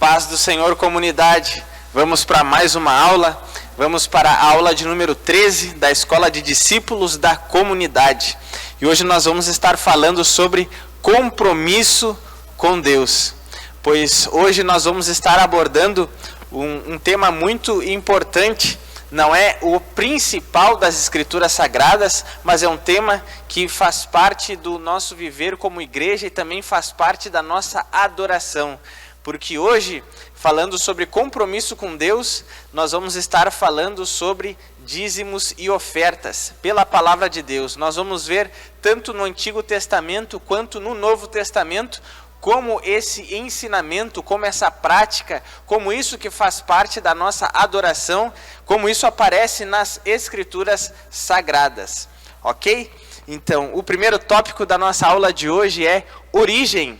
Paz do Senhor, comunidade. Vamos para mais uma aula. Vamos para a aula de número 13 da Escola de Discípulos da Comunidade. E hoje nós vamos estar falando sobre compromisso com Deus. Pois hoje nós vamos estar abordando um tema muito importante. Não é o principal das Escrituras Sagradas, mas é um tema que faz parte do nosso viver como igreja e também faz parte da nossa adoração. Porque hoje, falando sobre compromisso com Deus, nós vamos estar falando sobre dízimos e ofertas, pela palavra de Deus. Nós vamos ver, tanto no Antigo Testamento quanto no Novo Testamento, como esse ensinamento, como essa prática, como isso que faz parte da nossa adoração, como isso aparece nas Escrituras Sagradas. Ok? Então, o primeiro tópico da nossa aula de hoje é origem.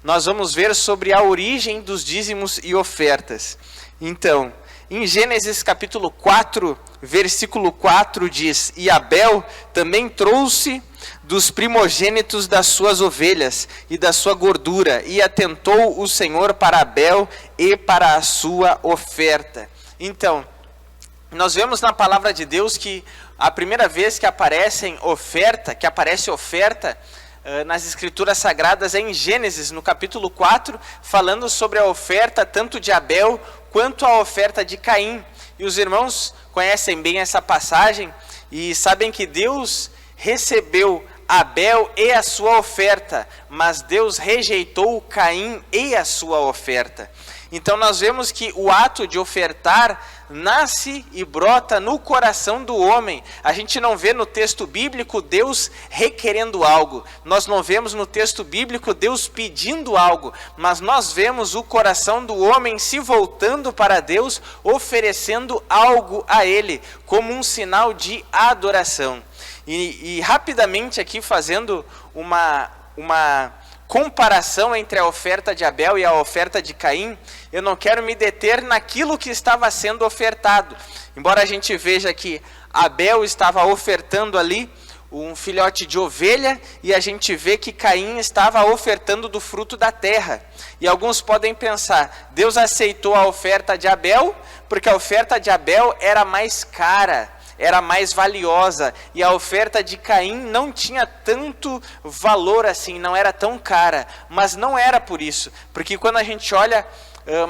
Nós vamos ver sobre a origem dos dízimos e ofertas. Então, em Gênesis capítulo 4, versículo 4 diz: E Abel também trouxe dos primogênitos das suas ovelhas e da sua gordura, e atentou o Senhor para Abel e para a sua oferta. Então, nós vemos na palavra de Deus que a primeira vez que aparece oferta nas Escrituras Sagradas é em Gênesis, no capítulo 4, falando sobre a oferta tanto de Abel quanto a oferta de Caim. E os irmãos conhecem bem essa passagem e sabem que Deus recebeu Abel e a sua oferta, mas Deus rejeitou Caim e a sua oferta. Então nós vemos que o ato de ofertar nasce e brota no coração do homem. A gente não vê no texto bíblico Deus requerendo algo. Nós não vemos no texto bíblico Deus pedindo algo. Mas nós vemos o coração do homem se voltando para Deus, oferecendo algo a Ele, como um sinal de adoração. E rapidamente aqui fazendo uma comparação entre a oferta de Abel e a oferta de Caim, eu não quero me deter naquilo que estava sendo ofertado. Embora a gente veja que Abel estava ofertando ali um filhote de ovelha, e a gente vê que Caim estava ofertando do fruto da terra. E alguns podem pensar, Deus aceitou a oferta de Abel, porque a oferta de Abel era mais cara, era mais valiosa, e a oferta de Caim não tinha tanto valor assim, não era tão cara. Mas não era por isso, porque quando a gente olha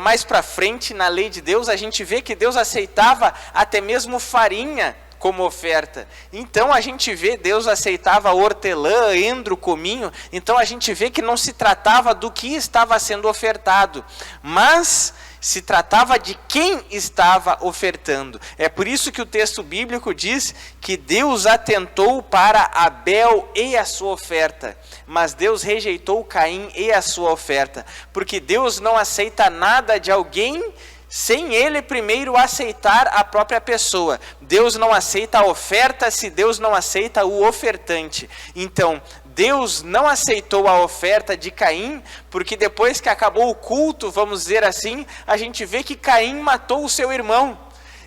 mais para frente na lei de Deus, a gente vê que Deus aceitava até mesmo farinha como oferta. Então a gente vê, Deus aceitava hortelã, endro, cominho. Então a gente vê que não se tratava do que estava sendo ofertado, mas se tratava de quem estava ofertando. É por isso que o texto bíblico diz que Deus atentou para Abel e a sua oferta, mas Deus rejeitou Caim e a sua oferta, porque Deus não aceita nada de alguém sem ele primeiro aceitar a própria pessoa. Deus não aceita a oferta se Deus não aceita o ofertante. Então, Deus não aceitou a oferta de Caim, porque depois que acabou o culto, vamos dizer assim, a gente vê que Caim matou o seu irmão.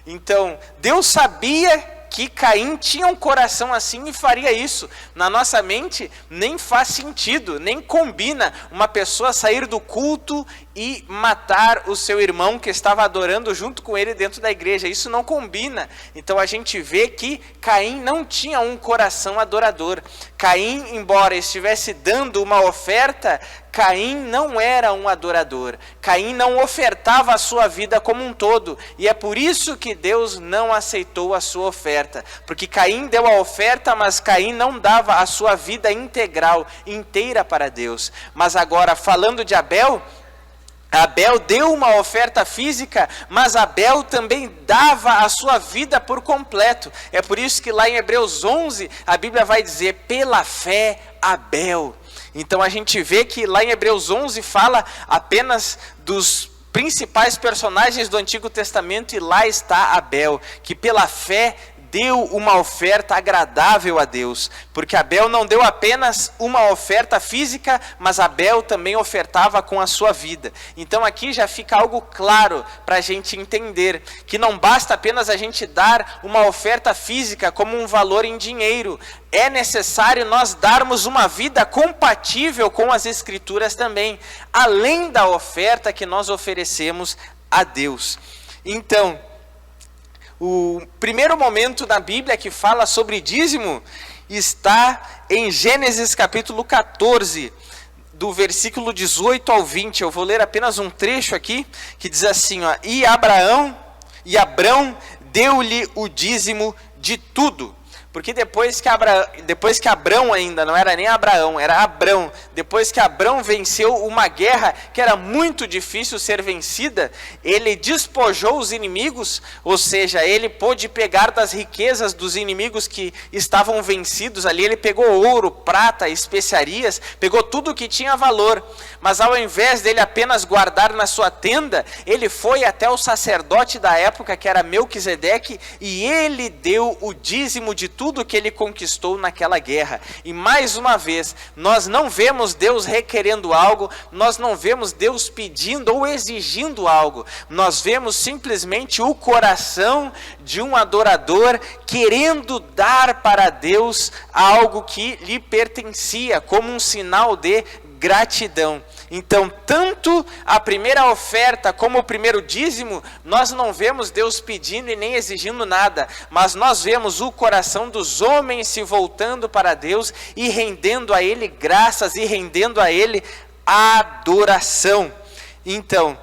Então, Deus sabia que Caim tinha um coração assim e faria isso. Na nossa mente, nem faz sentido, nem combina uma pessoa sair do culto e matar o seu irmão que estava adorando junto com ele dentro da igreja. Isso não combina. Então a gente vê que Caim não tinha um coração adorador. Caim, embora estivesse dando uma oferta, Caim não era um adorador. Caim não ofertava a sua vida como um todo. E é por isso que Deus não aceitou a sua oferta. Porque Caim deu a oferta, mas Caim não dava a sua vida integral, inteira para Deus. Mas agora, falando de Abel, Abel deu uma oferta física, mas Abel também dava a sua vida por completo. É por isso que lá em Hebreus 11, a Bíblia vai dizer, pela fé, Abel. Então a gente vê que lá em Hebreus 11 fala apenas dos principais personagens do Antigo Testamento, e lá está Abel, que pela fé deu uma oferta agradável a Deus, porque Abel não deu apenas uma oferta física, mas Abel também ofertava com a sua vida. Então aqui já fica algo claro para a gente entender, que não basta apenas a gente dar uma oferta física como um valor em dinheiro, é necessário nós darmos uma vida compatível com as Escrituras também, além da oferta que nós oferecemos a Deus. Então, o primeiro momento da Bíblia que fala sobre dízimo está em Gênesis capítulo 14, do versículo 18 ao 20. Eu vou ler apenas um trecho aqui, que diz assim, ó, E Abrão deu-lhe o dízimo de tudo. Porque depois que Abrão ainda, não era nem Abraão, era Abrão, depois que Abrão venceu uma guerra que era muito difícil ser vencida, ele despojou os inimigos, ou seja, ele pôde pegar das riquezas dos inimigos que estavam vencidos ali, ele pegou ouro, prata, especiarias, pegou tudo que tinha valor, mas ao invés dele apenas guardar na sua tenda, ele foi até o sacerdote da época, que era Melquisedeque, e ele deu o dízimo de tudo que ele conquistou naquela guerra. E mais uma vez, nós não vemos Deus requerendo algo, nós não vemos Deus pedindo ou exigindo algo, nós vemos simplesmente o coração de um adorador querendo dar para Deus algo que lhe pertencia, como um sinal de gratidão. Então, tanto a primeira oferta como o primeiro dízimo, nós não vemos Deus pedindo e nem exigindo nada, mas nós vemos o coração dos homens se voltando para Deus e rendendo a Ele graças e rendendo a Ele adoração. Então,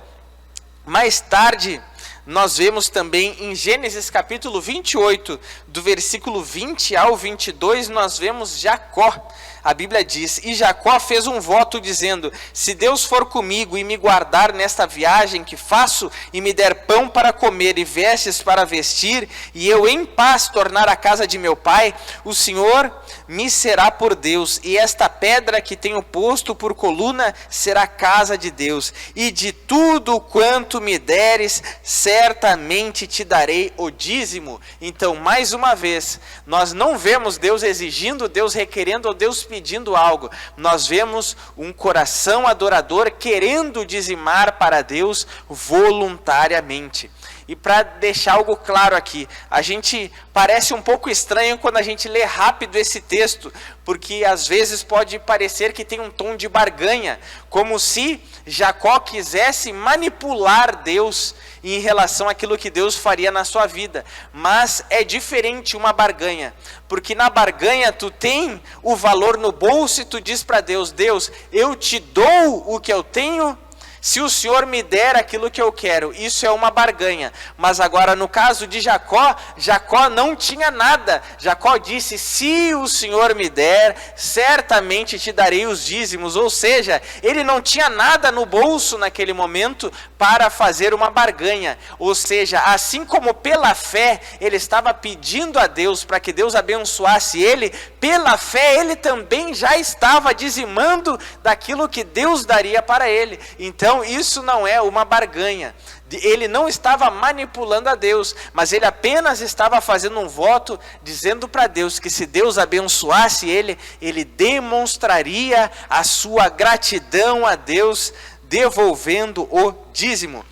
mais tarde, nós vemos também em Gênesis capítulo 28, do versículo 20 ao 22, nós vemos Jacó. A Bíblia diz, e Jacó fez um voto dizendo, se Deus for comigo e me guardar nesta viagem que faço, e me der pão para comer e vestes para vestir, e eu em paz tornar a casa de meu pai, o Senhor me será por Deus, e esta pedra que tenho posto por coluna será casa de Deus, e de tudo quanto me deres, certamente te darei o dízimo. Então, mais uma vez, nós não vemos Deus exigindo, Deus requerendo ou Deus pedindo algo, nós vemos um coração adorador querendo dizimar para Deus voluntariamente. E para deixar algo claro aqui, a gente parece um pouco estranho quando a gente lê rápido esse texto, porque às vezes pode parecer que tem um tom de barganha, como se Jacó quisesse manipular Deus em relação àquilo que Deus faria na sua vida. Mas é diferente uma barganha, porque na barganha tu tem o valor no bolso e tu diz para Deus, Deus, eu te dou o que eu tenho, se o Senhor me der aquilo que eu quero. Isso é uma barganha. Mas agora no caso de Jacó, Jacó não tinha nada. Jacó disse, se o Senhor me der, certamente te darei os dízimos. Ou seja, ele não tinha nada no bolso naquele momento para fazer uma barganha. Ou seja, assim como pela fé ele estava pedindo a Deus para que Deus abençoasse ele, pela fé ele também já estava dizimando daquilo que Deus daria para ele. Então isso não é uma barganha. Ele não estava manipulando a Deus, mas ele apenas estava fazendo um voto, dizendo para Deus que se Deus abençoasse ele, ele demonstraria a sua gratidão a Deus, devolvendo o dízimo.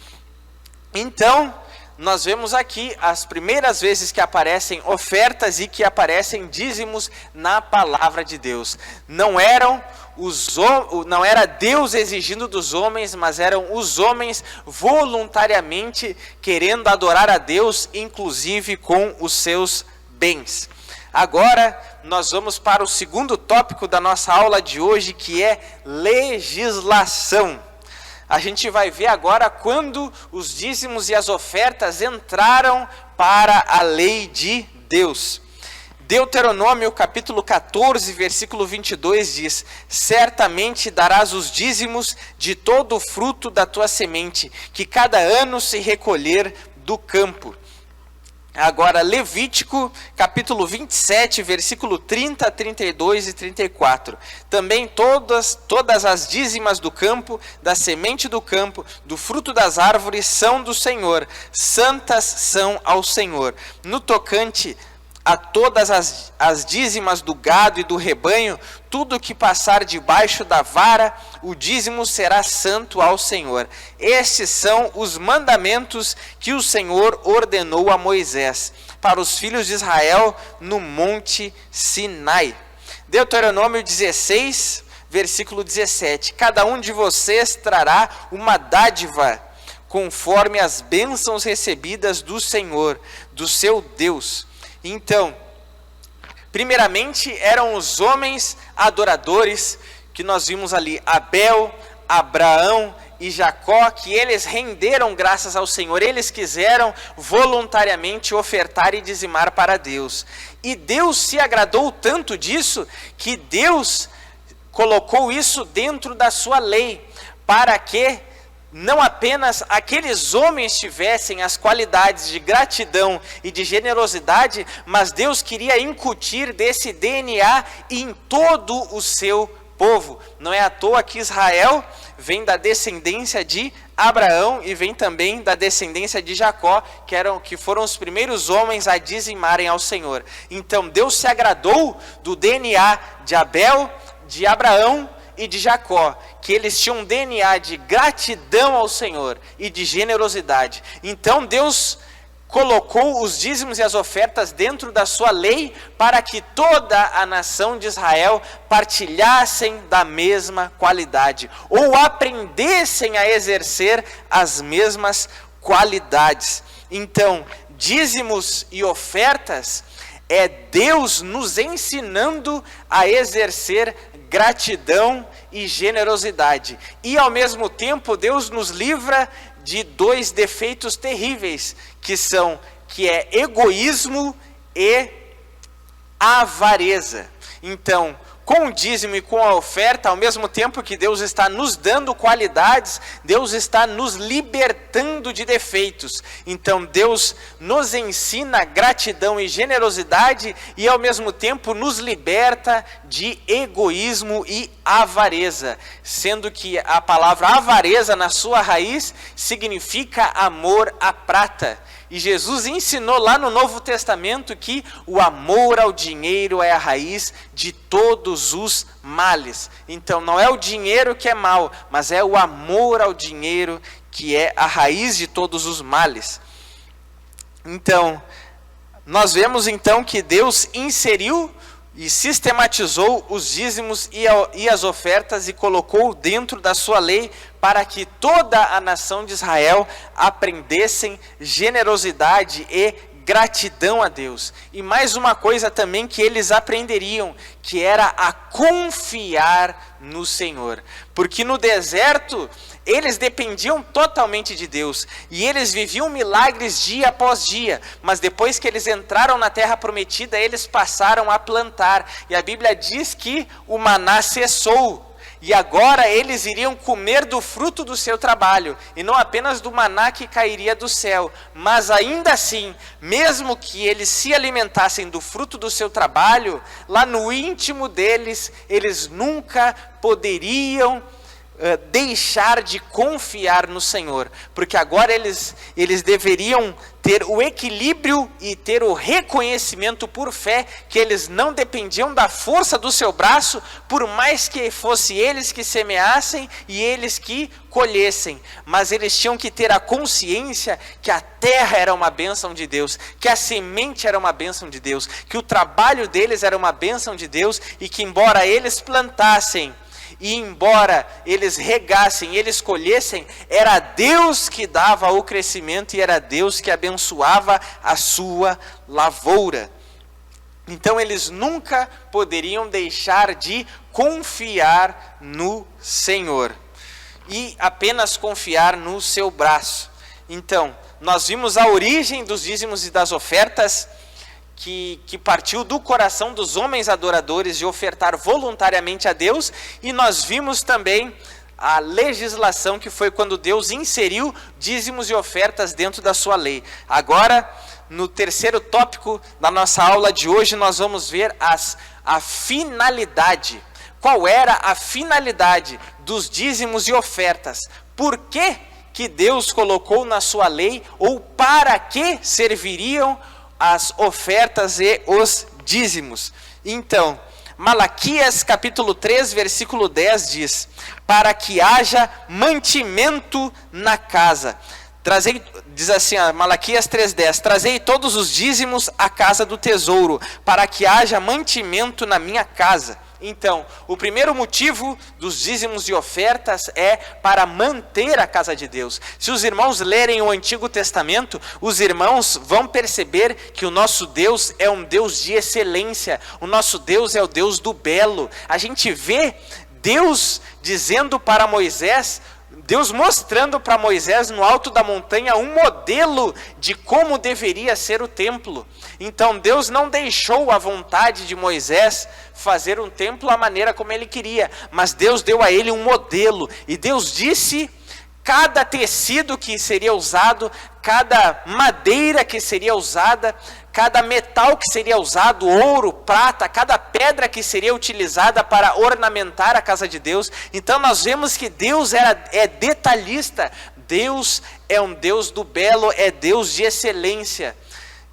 Então, nós vemos aqui as primeiras vezes que aparecem ofertas e que aparecem dízimos na palavra de Deus. Não era Deus exigindo dos homens, mas eram os homens voluntariamente querendo adorar a Deus, inclusive com os seus bens. Agora, nós vamos para o segundo tópico da nossa aula de hoje, que é legislação. A gente vai ver agora quando os dízimos e as ofertas entraram para a lei de Deus. Deuteronômio capítulo 14, versículo 22 diz, certamente darás os dízimos de todo o fruto da tua semente, que cada ano se recolher do campo. Agora, Levítico, capítulo 27, versículo 30, 32 e 34. Também todas as dízimas do campo, da semente do campo, do fruto das árvores são do Senhor, santas são ao Senhor. No tocante a todas as dízimas do gado e do rebanho, tudo que passar debaixo da vara, o dízimo será santo ao Senhor. Estes são os mandamentos que o Senhor ordenou a Moisés para os filhos de Israel no monte Sinai. Deuteronômio 16, versículo 17. Cada um de vocês trará uma dádiva conforme as bênçãos recebidas do Senhor, do seu Deus. Então, primeiramente eram os homens adoradores, que nós vimos ali, Abel, Abraão e Jacó, que eles renderam graças ao Senhor, eles quiseram voluntariamente ofertar e dizimar para Deus. E Deus se agradou tanto disso, que Deus colocou isso dentro da sua lei, para que não apenas aqueles homens tivessem as qualidades de gratidão e de generosidade, mas Deus queria incutir desse DNA em todo o seu povo. Não é à toa que Israel vem da descendência de Abraão e vem também da descendência de Jacó, que foram os primeiros homens a dizimarem ao Senhor. Então Deus se agradou do DNA de Abel, de Abraão e de Jacó, que eles tinham um DNA de gratidão ao Senhor e de generosidade. Então Deus colocou os dízimos e as ofertas dentro da sua lei, para que toda a nação de Israel partilhassem da mesma qualidade, ou aprendessem a exercer as mesmas qualidades. Então, dízimos e ofertas é Deus nos ensinando a exercer gratidão e generosidade. E ao mesmo tempo Deus nos livra de dois defeitos terríveis, que é egoísmo e avareza. Então, com o dízimo e com a oferta, ao mesmo tempo que Deus está nos dando qualidades, Deus está nos libertando de defeitos. Então Deus nos ensina gratidão e generosidade e ao mesmo tempo nos liberta de egoísmo e avareza, sendo que a palavra avareza na sua raiz significa amor à prata. E Jesus ensinou lá no Novo Testamento que o amor ao dinheiro é a raiz de todos os males. Então não é o dinheiro que é mal, mas é o amor ao dinheiro que é a raiz de todos os males. Então, nós vemos então que Deus inseriu e sistematizou os dízimos e as ofertas e colocou dentro da sua lei, para que toda a nação de Israel aprendessem generosidade e gratidão a Deus. E mais uma coisa também que eles aprenderiam, que era a confiar no Senhor. Porque no deserto eles dependiam totalmente de Deus, e eles viviam milagres dia após dia, mas depois que eles entraram na terra prometida, eles passaram a plantar, e a Bíblia diz que o maná cessou, e agora eles iriam comer do fruto do seu trabalho, e não apenas do maná que cairia do céu, mas ainda assim, mesmo que eles se alimentassem do fruto do seu trabalho, lá no íntimo deles, eles nunca poderiam deixar de confiar no Senhor, porque agora eles deveriam ter o equilíbrio e ter o reconhecimento por fé, que eles não dependiam da força do seu braço, por mais que fosse eles que semeassem e eles que colhessem, mas eles tinham que ter a consciência que a terra era uma bênção de Deus, que a semente era uma bênção de Deus, que o trabalho deles era uma bênção de Deus, e que embora eles plantassem, e embora eles regassem, eles colhessem, era Deus que dava o crescimento e era Deus que abençoava a sua lavoura. Então eles nunca poderiam deixar de confiar no Senhor e apenas confiar no seu braço. Então, nós vimos a origem dos dízimos e das ofertas, que partiu do coração dos homens adoradores de ofertar voluntariamente a Deus, e nós vimos também a legislação, que foi quando Deus inseriu dízimos e ofertas dentro da sua lei. Agora, no terceiro tópico da nossa aula de hoje, nós vamos ver a finalidade. Qual era a finalidade dos dízimos e ofertas? Por que Deus colocou na sua lei, ou para que serviriam as ofertas e os dízimos. Então, Malaquias capítulo 3, versículo 10 diz: para que haja mantimento na casa. Diz assim, Malaquias 3,10: trazei todos os dízimos à casa do tesouro, para que haja mantimento na minha casa. Então, o primeiro motivo dos dízimos e ofertas é para manter a casa de Deus. Se os irmãos lerem o Antigo Testamento, os irmãos vão perceber que o nosso Deus é um Deus de excelência. O nosso Deus é o Deus do belo. A gente vê Deus dizendo para Moisés, Deus mostrando para Moisés no alto da montanha um modelo de como deveria ser o templo. Então Deus não deixou a vontade de Moisés fazer um templo à maneira como ele queria, mas Deus deu a ele um modelo, e Deus disse cada tecido que seria usado, cada madeira que seria usada, cada metal que seria usado, ouro, prata, cada pedra que seria utilizada para ornamentar a casa de Deus. Então nós vemos que Deus é detalhista, Deus é um Deus do belo, é Deus de excelência.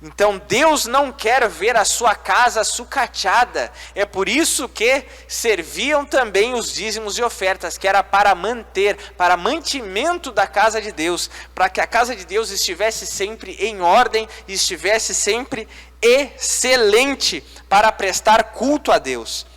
Então Deus não quer ver a sua casa sucateada. É por isso que serviam também os dízimos e ofertas, que era para manter, para mantimento da casa de Deus, para que a casa de Deus estivesse sempre em ordem, estivesse sempre excelente para prestar culto a Deus.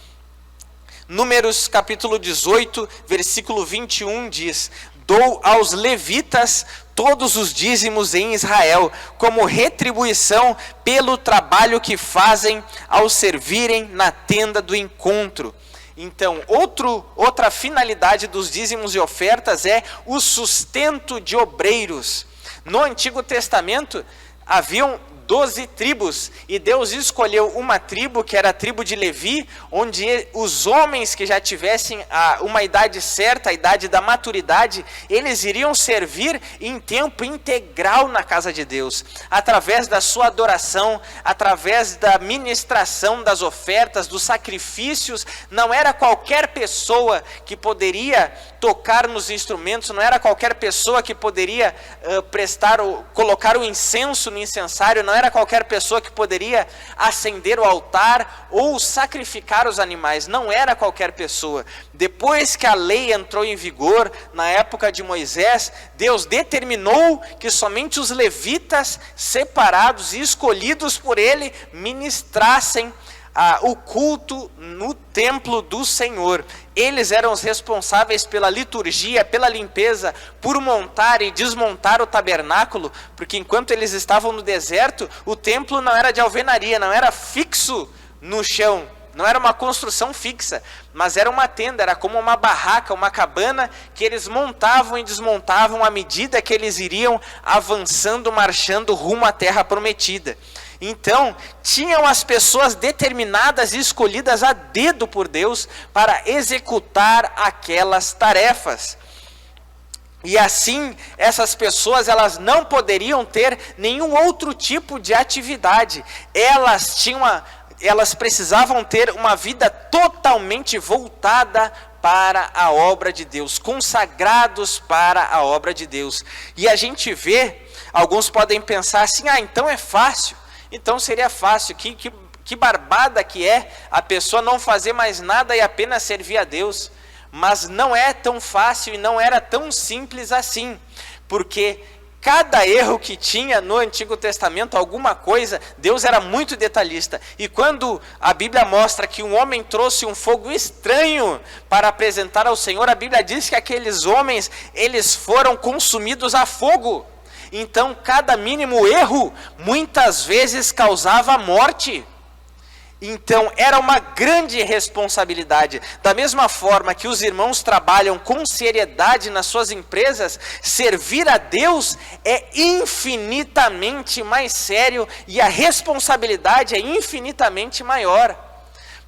Números capítulo 18, versículo 21 diz: dou aos levitas todos os dízimos em Israel, como retribuição pelo trabalho que fazem ao servirem na tenda do encontro. Então, outra finalidade dos dízimos e ofertas é o sustento de obreiros. No Antigo Testamento, haviam 12 tribos, e Deus escolheu uma tribo, que era a tribo de Levi, onde os homens que já tivessem uma idade certa, a idade da maturidade, eles iriam servir em tempo integral na casa de Deus, através da sua adoração, através da ministração das ofertas, dos sacrifícios. Não era qualquer pessoa que poderia tocar nos instrumentos, não era qualquer pessoa que poderia colocar o incenso no incensário, não era qualquer pessoa que poderia acender o altar ou sacrificar os animais, não era qualquer pessoa. Depois que a lei entrou em vigor, na época de Moisés, Deus determinou que somente os levitas, separados e escolhidos por ele, ministrassem o culto no templo do Senhor. Eles eram os responsáveis pela liturgia, pela limpeza, por montar e desmontar o tabernáculo, porque enquanto eles estavam no deserto, o templo não era de alvenaria, não era fixo no chão, não era uma construção fixa, mas era uma tenda, era como uma barraca, uma cabana, que eles montavam e desmontavam à medida que eles iriam avançando, marchando rumo à terra prometida. Então, tinham as pessoas determinadas e escolhidas a dedo por Deus para executar aquelas tarefas. E assim, essas pessoas, elas não poderiam ter nenhum outro tipo de atividade. Elas precisavam ter uma vida totalmente voltada para a obra de Deus, consagrados para a obra de Deus. E a gente vê, alguns podem pensar assim, então é fácil. Então seria fácil, que barbada que é a pessoa não fazer mais nada e apenas servir a Deus. Mas não é tão fácil e não era tão simples assim, porque cada erro que tinha no Antigo Testamento, alguma coisa, Deus era muito detalhista. E quando a Bíblia mostra que um homem trouxe um fogo estranho para apresentar ao Senhor, a Bíblia diz que aqueles homens, eles foram consumidos a fogo. Então, cada mínimo erro, muitas vezes causava morte. Então, era uma grande responsabilidade. Da mesma forma que os irmãos trabalham com seriedade nas suas empresas, servir a Deus é infinitamente mais sério e a responsabilidade é infinitamente maior.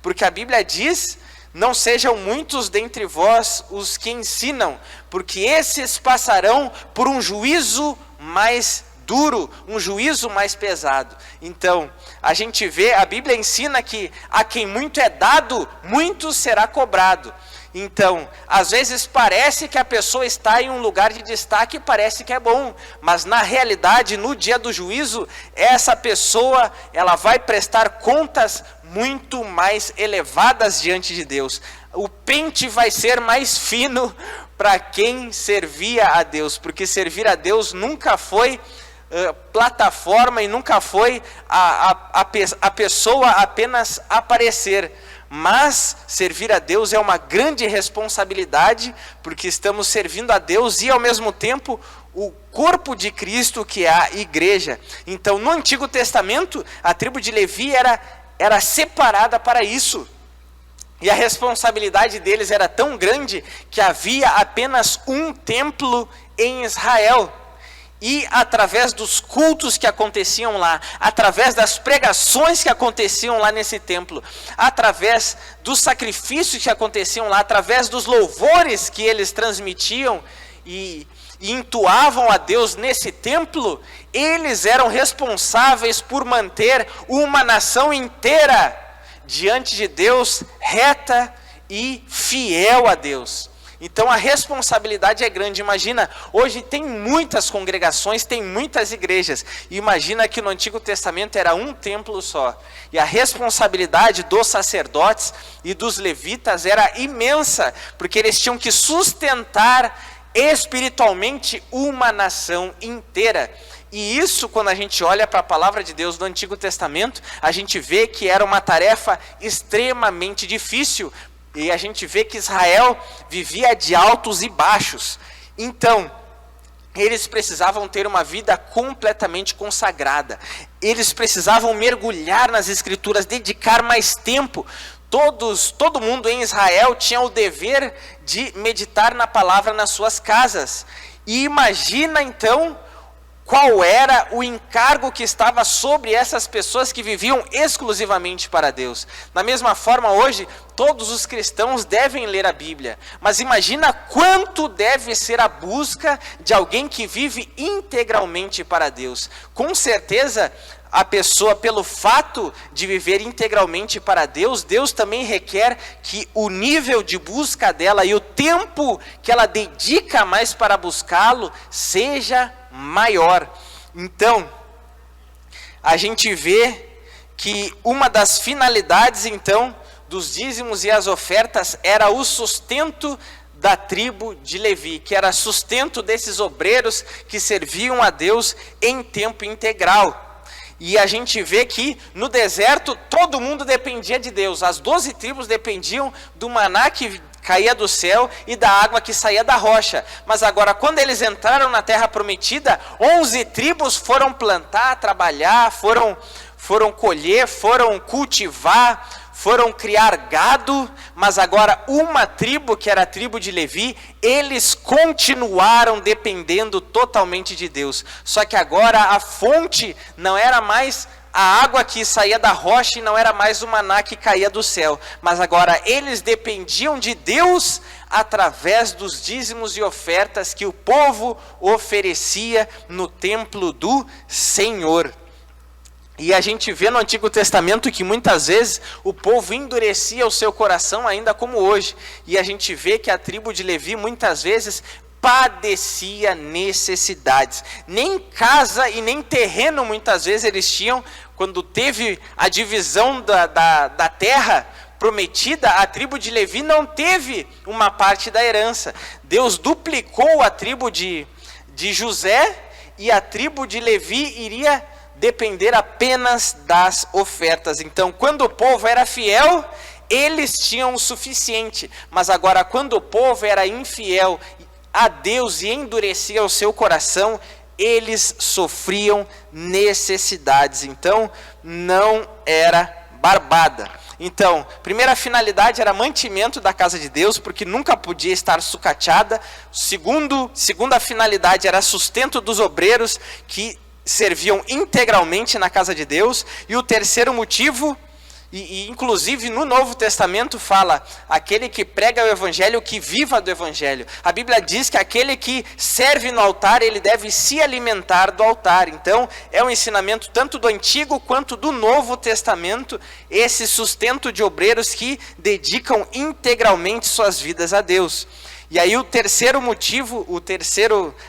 Porque a Bíblia diz: não sejam muitos dentre vós os que ensinam, porque esses passarão por um juízo mais duro, um juízo mais pesado. Então, a gente vê, a Bíblia ensina que a quem muito é dado, muito será cobrado. Então, às vezes parece que a pessoa está em um lugar de destaque e parece que é bom, mas na realidade, no dia do juízo, essa pessoa, ela vai prestar contas muito mais elevadas diante de Deus. O pente vai ser mais fino para quem servia a Deus, porque servir a Deus nunca foi plataforma e nunca foi a pessoa apenas aparecer. Mas servir a Deus é uma grande responsabilidade, porque estamos servindo a Deus e ao mesmo tempo o corpo de Cristo, que é a igreja. Então no Antigo Testamento a tribo de Levi era separada para isso. E a responsabilidade deles era tão grande que havia apenas um templo em Israel. E através dos cultos que aconteciam lá, através das pregações que aconteciam lá nesse templo, através dos sacrifícios que aconteciam lá, através dos louvores que eles transmitiam e entoavam a Deus nesse templo, eles eram responsáveis por manter uma nação inteira diante de Deus, reta e fiel a Deus. Então a responsabilidade é grande. Imagina, hoje tem muitas congregações, tem muitas igrejas. Imagina que no Antigo Testamento era um templo só. E a responsabilidade dos sacerdotes e dos levitas era imensa, porque eles tinham que sustentar espiritualmente uma nação inteira. E isso, quando a gente olha para a palavra de Deus do Antigo Testamento, a gente vê que era uma tarefa extremamente difícil. E a gente vê que Israel vivia de altos e baixos. Então, eles precisavam ter uma vida completamente consagrada. Eles precisavam mergulhar nas Escrituras, dedicar mais tempo. Todo mundo em Israel tinha o dever de meditar na palavra nas suas casas. E imagina então qual era o encargo que estava sobre essas pessoas que viviam exclusivamente para Deus. Da mesma forma, hoje, todos os cristãos devem ler a Bíblia. Mas imagina quanto deve ser a busca de alguém que vive integralmente para Deus. Com certeza, a pessoa, pelo fato de viver integralmente para Deus, Deus também requer que o nível de busca dela e o tempo que ela dedica mais para buscá-lo seja maior. Então, a gente vê que uma das finalidades, então, dos dízimos e as ofertas era o sustento da tribo de Levi, que era sustento desses obreiros que serviam a Deus em tempo integral. E a gente vê que no deserto todo mundo dependia de Deus. As 12 tribos dependiam do maná que caía do céu e da água que saía da rocha. Mas agora, quando eles entraram na terra prometida, 11 tribos foram plantar, trabalhar, foram colher, foram cultivar, foram criar gado, mas agora uma tribo, que era a tribo de Levi, eles continuaram dependendo totalmente de Deus. Só que agora a fonte não era mais a água que saía da rocha e não era mais o maná que caía do céu, mas agora eles dependiam de Deus através dos dízimos e ofertas que o povo oferecia no templo do Senhor. E a gente vê no Antigo Testamento que muitas vezes o povo endurecia o seu coração, ainda como hoje. E a gente vê que a tribo de Levi muitas vezes padecia necessidades. Nem casa e nem terreno muitas vezes eles tinham. Quando teve a divisão da terra prometida, a tribo de Levi não teve uma parte da herança. Deus duplicou a tribo de José e a tribo de Levi iria depender apenas das ofertas. Então, quando o povo era fiel, eles tinham o suficiente. Mas agora, quando o povo era infiel a Deus e endurecia o seu coração, eles sofriam necessidades. Então, não era barbada. Então, primeira finalidade era mantimento da casa de Deus, porque nunca podia estar sucateada. Segunda finalidade era sustento dos obreiros que serviam integralmente na casa de Deus. E o terceiro motivo, E inclusive no Novo Testamento fala, aquele que prega o Evangelho, que viva do Evangelho. A Bíblia diz que aquele que serve no altar, ele deve se alimentar do altar. Então, é um ensinamento tanto do Antigo quanto do Novo Testamento, esse sustento de obreiros que dedicam integralmente suas vidas a Deus. E aí o terceiro motivo,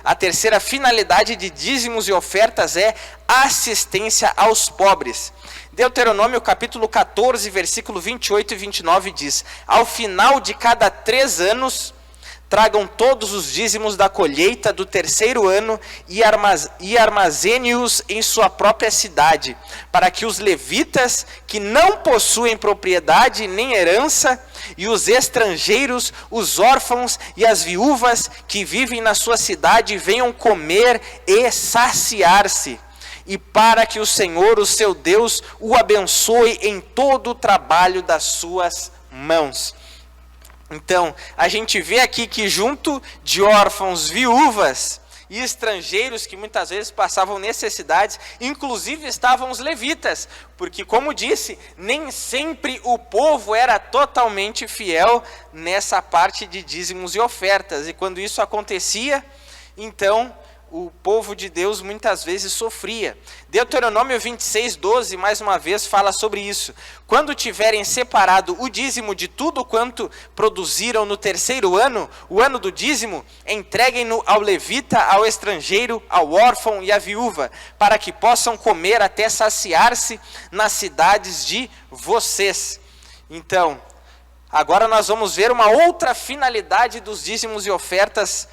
a terceira finalidade de dízimos e ofertas é assistência aos pobres. Deuteronômio capítulo 14, versículo 28 e 29 diz: ao final de cada 3 anos, tragam todos os dízimos da colheita do terceiro ano e armazene-os em sua própria cidade, para que os levitas que não possuem propriedade nem herança, e os estrangeiros, os órfãos e as viúvas que vivem na sua cidade venham comer e saciar-se. E para que o Senhor, o seu Deus, o abençoe em todo o trabalho das suas mãos. Então, a gente vê aqui que junto de órfãos, viúvas e estrangeiros que muitas vezes passavam necessidades, inclusive estavam os levitas, porque como disse, nem sempre o povo era totalmente fiel nessa parte de dízimos e ofertas, e quando isso acontecia, então o povo de Deus muitas vezes sofria. Deuteronômio 26, 12, mais uma vez, fala sobre isso. Quando tiverem separado o dízimo de tudo quanto produziram no terceiro ano, o ano do dízimo, entreguem-no ao levita, ao estrangeiro, ao órfão e à viúva, para que possam comer até saciar-se nas cidades de vocês. Então, agora nós vamos ver uma outra finalidade dos dízimos e ofertas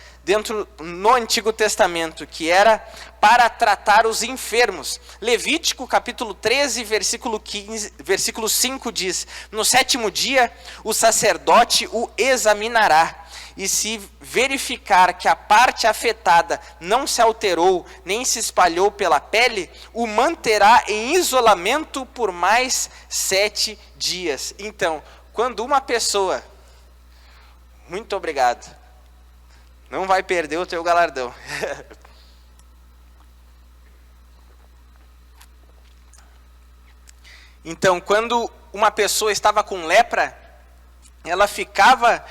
no Antigo Testamento, que era para tratar os enfermos. Levítico capítulo 13, versículo 5 diz: no 7º dia o sacerdote o examinará, e se verificar que a parte afetada não se alterou, nem se espalhou pela pele, o manterá em isolamento por mais 7 dias. Então, quando uma pessoa... Muito obrigado. Não vai perder o teu galardão. Então, quando uma pessoa estava com lepra, ela ficava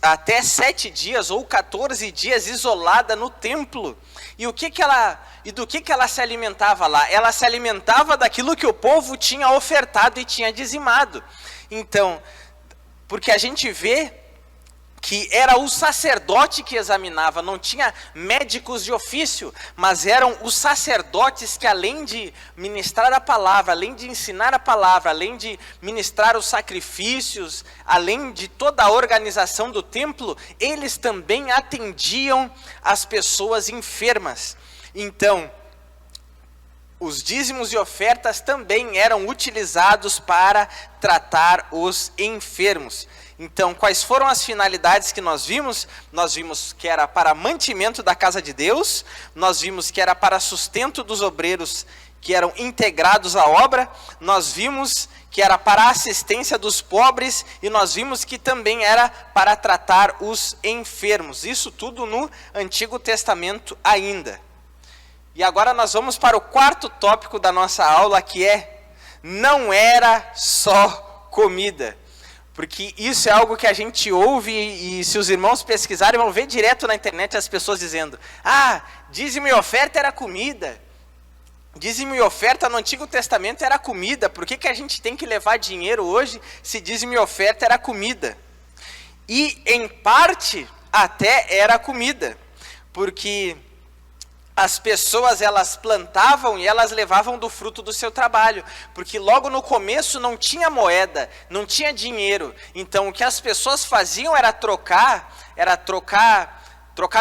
até 7 dias ou 14 dias isolada no templo. E do que ela se alimentava lá? Ela se alimentava daquilo que o povo tinha ofertado e tinha dizimado. Então, porque a gente vê que era o sacerdote que examinava, não tinha médicos de ofício, mas eram os sacerdotes que, além de ministrar a palavra, além de ensinar a palavra, além de ministrar os sacrifícios, além de toda a organização do templo, eles também atendiam as pessoas enfermas. Então, os dízimos e ofertas também eram utilizados para tratar os enfermos. Então, quais foram as finalidades que nós vimos? Nós vimos que era para mantimento da casa de Deus, nós vimos que era para sustento dos obreiros que eram integrados à obra, nós vimos que era para assistência dos pobres, e nós vimos que também era para tratar os enfermos. Isso tudo no Antigo Testamento ainda. E agora nós vamos para o 4º tópico da nossa aula, que é: não era só comida. Porque isso é algo que a gente ouve, e se os irmãos pesquisarem, vão ver direto na internet as pessoas dizendo: dízimo e oferta era comida. Dízimo e oferta no Antigo Testamento era comida. Por que a gente tem que levar dinheiro hoje se dízimo e oferta era comida? E em parte até era comida, porque as pessoas, elas plantavam e elas levavam do fruto do seu trabalho, porque logo no começo não tinha moeda, não tinha dinheiro. Então o que as pessoas faziam era trocar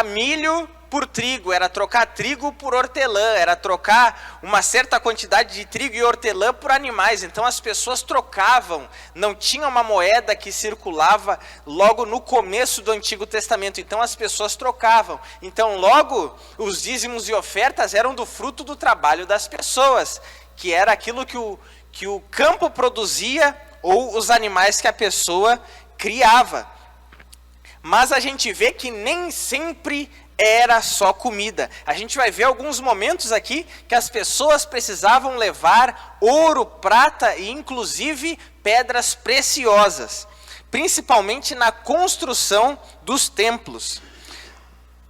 milho por trigo, era trocar trigo por hortelã, era trocar uma certa quantidade de trigo e hortelã por animais. Então as pessoas trocavam, não tinha uma moeda que circulava logo no começo do Antigo Testamento, então as pessoas trocavam. Então logo os dízimos e ofertas eram do fruto do trabalho das pessoas, que era aquilo que o campo produzia ou os animais que a pessoa criava. Mas a gente vê que nem sempre era só comida. A gente vai ver alguns momentos aqui que as pessoas precisavam levar ouro, prata e inclusive pedras preciosas, principalmente na construção dos templos.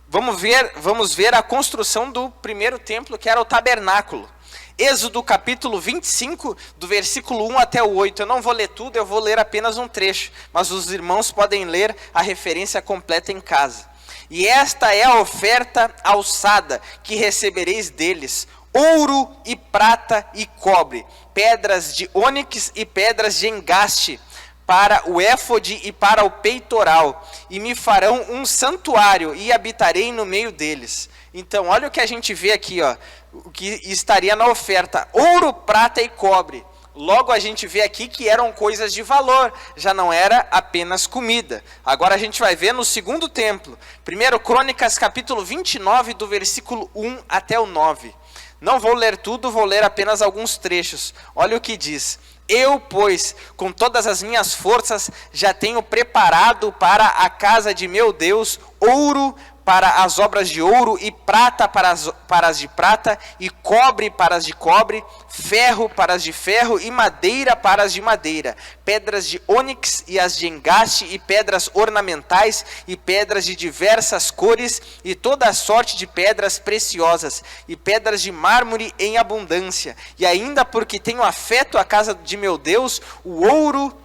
Vamos ver a construção do primeiro templo, que era o tabernáculo. Êxodo capítulo 25, do versículo 1 até o 8. Eu não vou ler tudo, eu vou ler apenas um trecho, mas os irmãos podem ler a referência completa em casa. E esta é a oferta alçada que recebereis deles: ouro e prata e cobre, pedras de ônix e pedras de engaste, para o éfode e para o peitoral, e me farão um santuário, e habitarei no meio deles. Então, olha o que a gente vê aqui, ó, o que estaria na oferta: ouro, prata e cobre. Logo a gente vê aqui que eram coisas de valor, já não era apenas comida. Agora a gente vai ver no segundo templo, 1 Crônicas capítulo 29, do versículo 1 até o 9. Não vou ler tudo, vou ler apenas alguns trechos. Olha o que diz: eu, pois, com todas as minhas forças, já tenho preparado para a casa de meu Deus ouro para as obras de ouro, e prata para as de prata, e cobre para as de cobre, ferro para as de ferro, e madeira para as de madeira, pedras de ônix e as de engaste, e pedras ornamentais, e pedras de diversas cores, e toda a sorte de pedras preciosas, e pedras de mármore em abundância. E ainda porque tenho afeto à casa de meu Deus, o ouro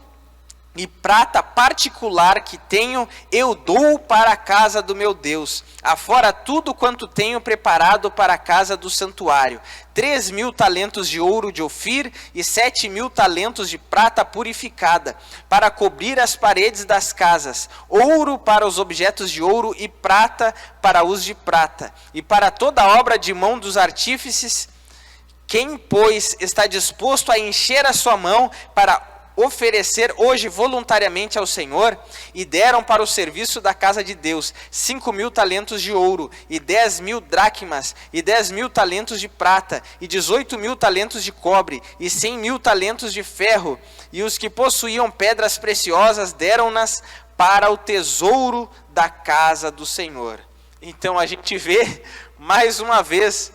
e prata particular que tenho, eu dou para a casa do meu Deus, afora tudo quanto tenho preparado para a casa do santuário: 3.000 talentos de ouro de Ofir, e 7.000 talentos de prata purificada, para cobrir as paredes das casas, ouro para os objetos de ouro, e prata para os de prata, e para toda a obra de mão dos artífices. Quem, pois, está disposto a encher a sua mão para oferecer hoje voluntariamente ao Senhor? E deram para o serviço da casa de Deus 5.000 talentos de ouro, e 10.000 dracmas, e 10.000 talentos de prata, e 18.000 talentos de cobre, e 100.000 talentos de ferro. E os que possuíam pedras preciosas deram-nas para o tesouro da casa do Senhor. Então a gente vê mais uma vez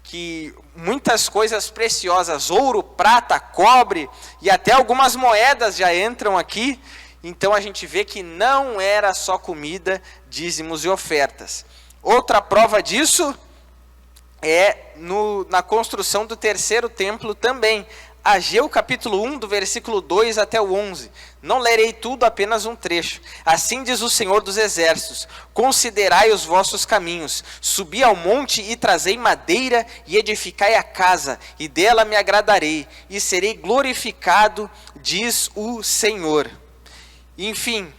que muitas coisas preciosas, ouro, prata, cobre, e até algumas moedas já entram aqui. Então a gente vê que não era só comida, dízimos e ofertas. Outra prova disso é na construção do terceiro templo também. Ageu capítulo 1, do versículo 2 até o 11. Não lerei tudo, apenas um trecho. Assim diz o Senhor dos Exércitos: considerai os vossos caminhos, subi ao monte e trazei madeira, e edificai a casa, e dela me agradarei, e serei glorificado, diz o Senhor. Enfim,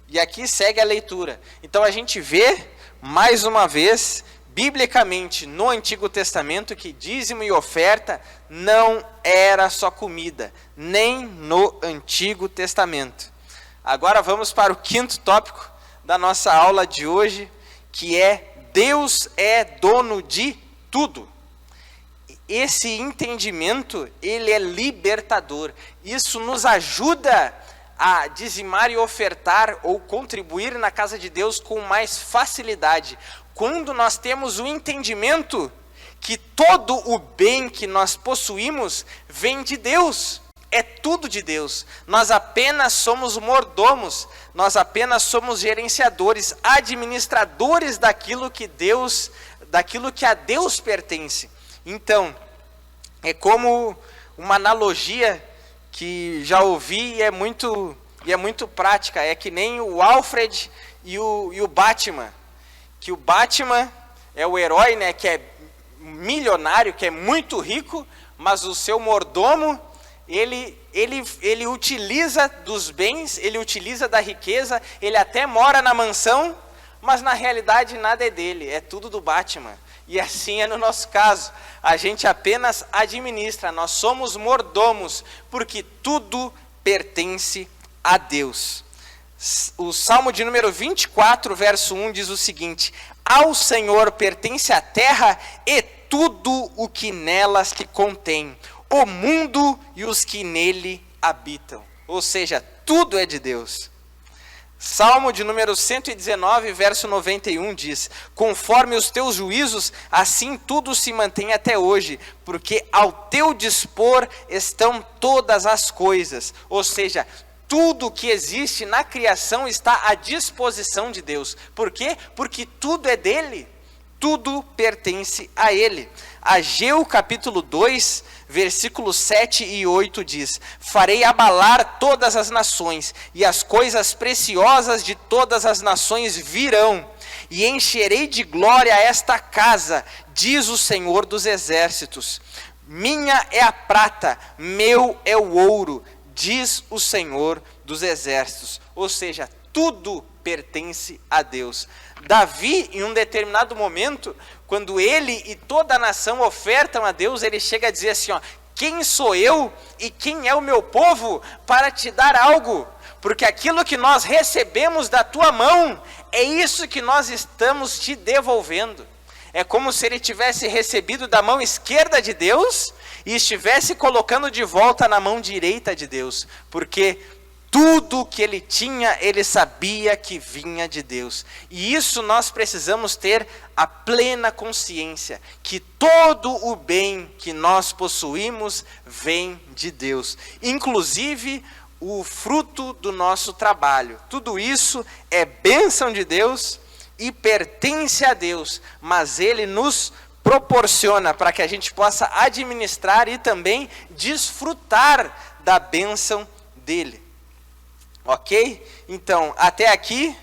e aqui segue a leitura. Então a gente vê, mais uma vez, biblicamente, no Antigo Testamento, que dízimo e oferta não era só comida, nem no Antigo Testamento. Agora vamos para o quinto tópico da nossa aula de hoje, que é: Deus é dono de tudo. Esse entendimento, ele é libertador. Isso nos ajuda a dizimar e ofertar ou contribuir na casa de Deus com mais facilidade, quando nós temos o entendimento que todo o bem que nós possuímos vem de Deus, é tudo de Deus. Nós apenas somos mordomos, nós apenas somos gerenciadores, administradores daquilo que a Deus pertence. Então, é como uma analogia que já ouvi e é muito prática. É que nem o Alfred e o Batman. Que o Batman é o herói, né, que é milionário, que é muito rico, mas o seu mordomo, ele utiliza dos bens, ele utiliza da riqueza, ele até mora na mansão, mas na realidade nada é dele, é tudo do Batman. E assim é no nosso caso, a gente apenas administra, nós somos mordomos, porque tudo pertence a Deus. O Salmo de número 24, verso 1 diz o seguinte: ao Senhor pertence a terra e tudo o que nelas que contém, o mundo e os que nele habitam. Ou seja, tudo é de Deus. Salmo de número 119, verso 91 diz: conforme os teus juízos, assim tudo se mantém até hoje, porque ao teu dispor estão todas as coisas. Ou seja, tudo que existe na criação está à disposição de Deus. Por quê? Porque tudo é dele, tudo pertence a ele. Ageu capítulo 2, versículos 7 e 8 diz: farei abalar todas as nações, e as coisas preciosas de todas as nações virão, e encherei de glória esta casa, diz o Senhor dos exércitos. Minha é a prata, meu é o ouro, diz o Senhor dos exércitos. Ou seja, tudo pertence a Deus. Davi, em um determinado momento, quando ele e toda a nação ofertam a Deus, ele chega a dizer assim, ó: quem sou eu e quem é o meu povo para te dar algo? Porque aquilo que nós recebemos da tua mão, é isso que nós estamos te devolvendo. É como se ele tivesse recebido da mão esquerda de Deus e estivesse colocando de volta na mão direita de Deus, porque tudo que ele tinha, ele sabia que vinha de Deus. E isso nós precisamos ter a plena consciência, que todo o bem que nós possuímos vem de Deus. Inclusive o fruto do nosso trabalho. Tudo isso é bênção de Deus e pertence a Deus, mas Ele nos proporciona para que a gente possa administrar e também desfrutar da bênção dEle. Ok? Então, até aqui,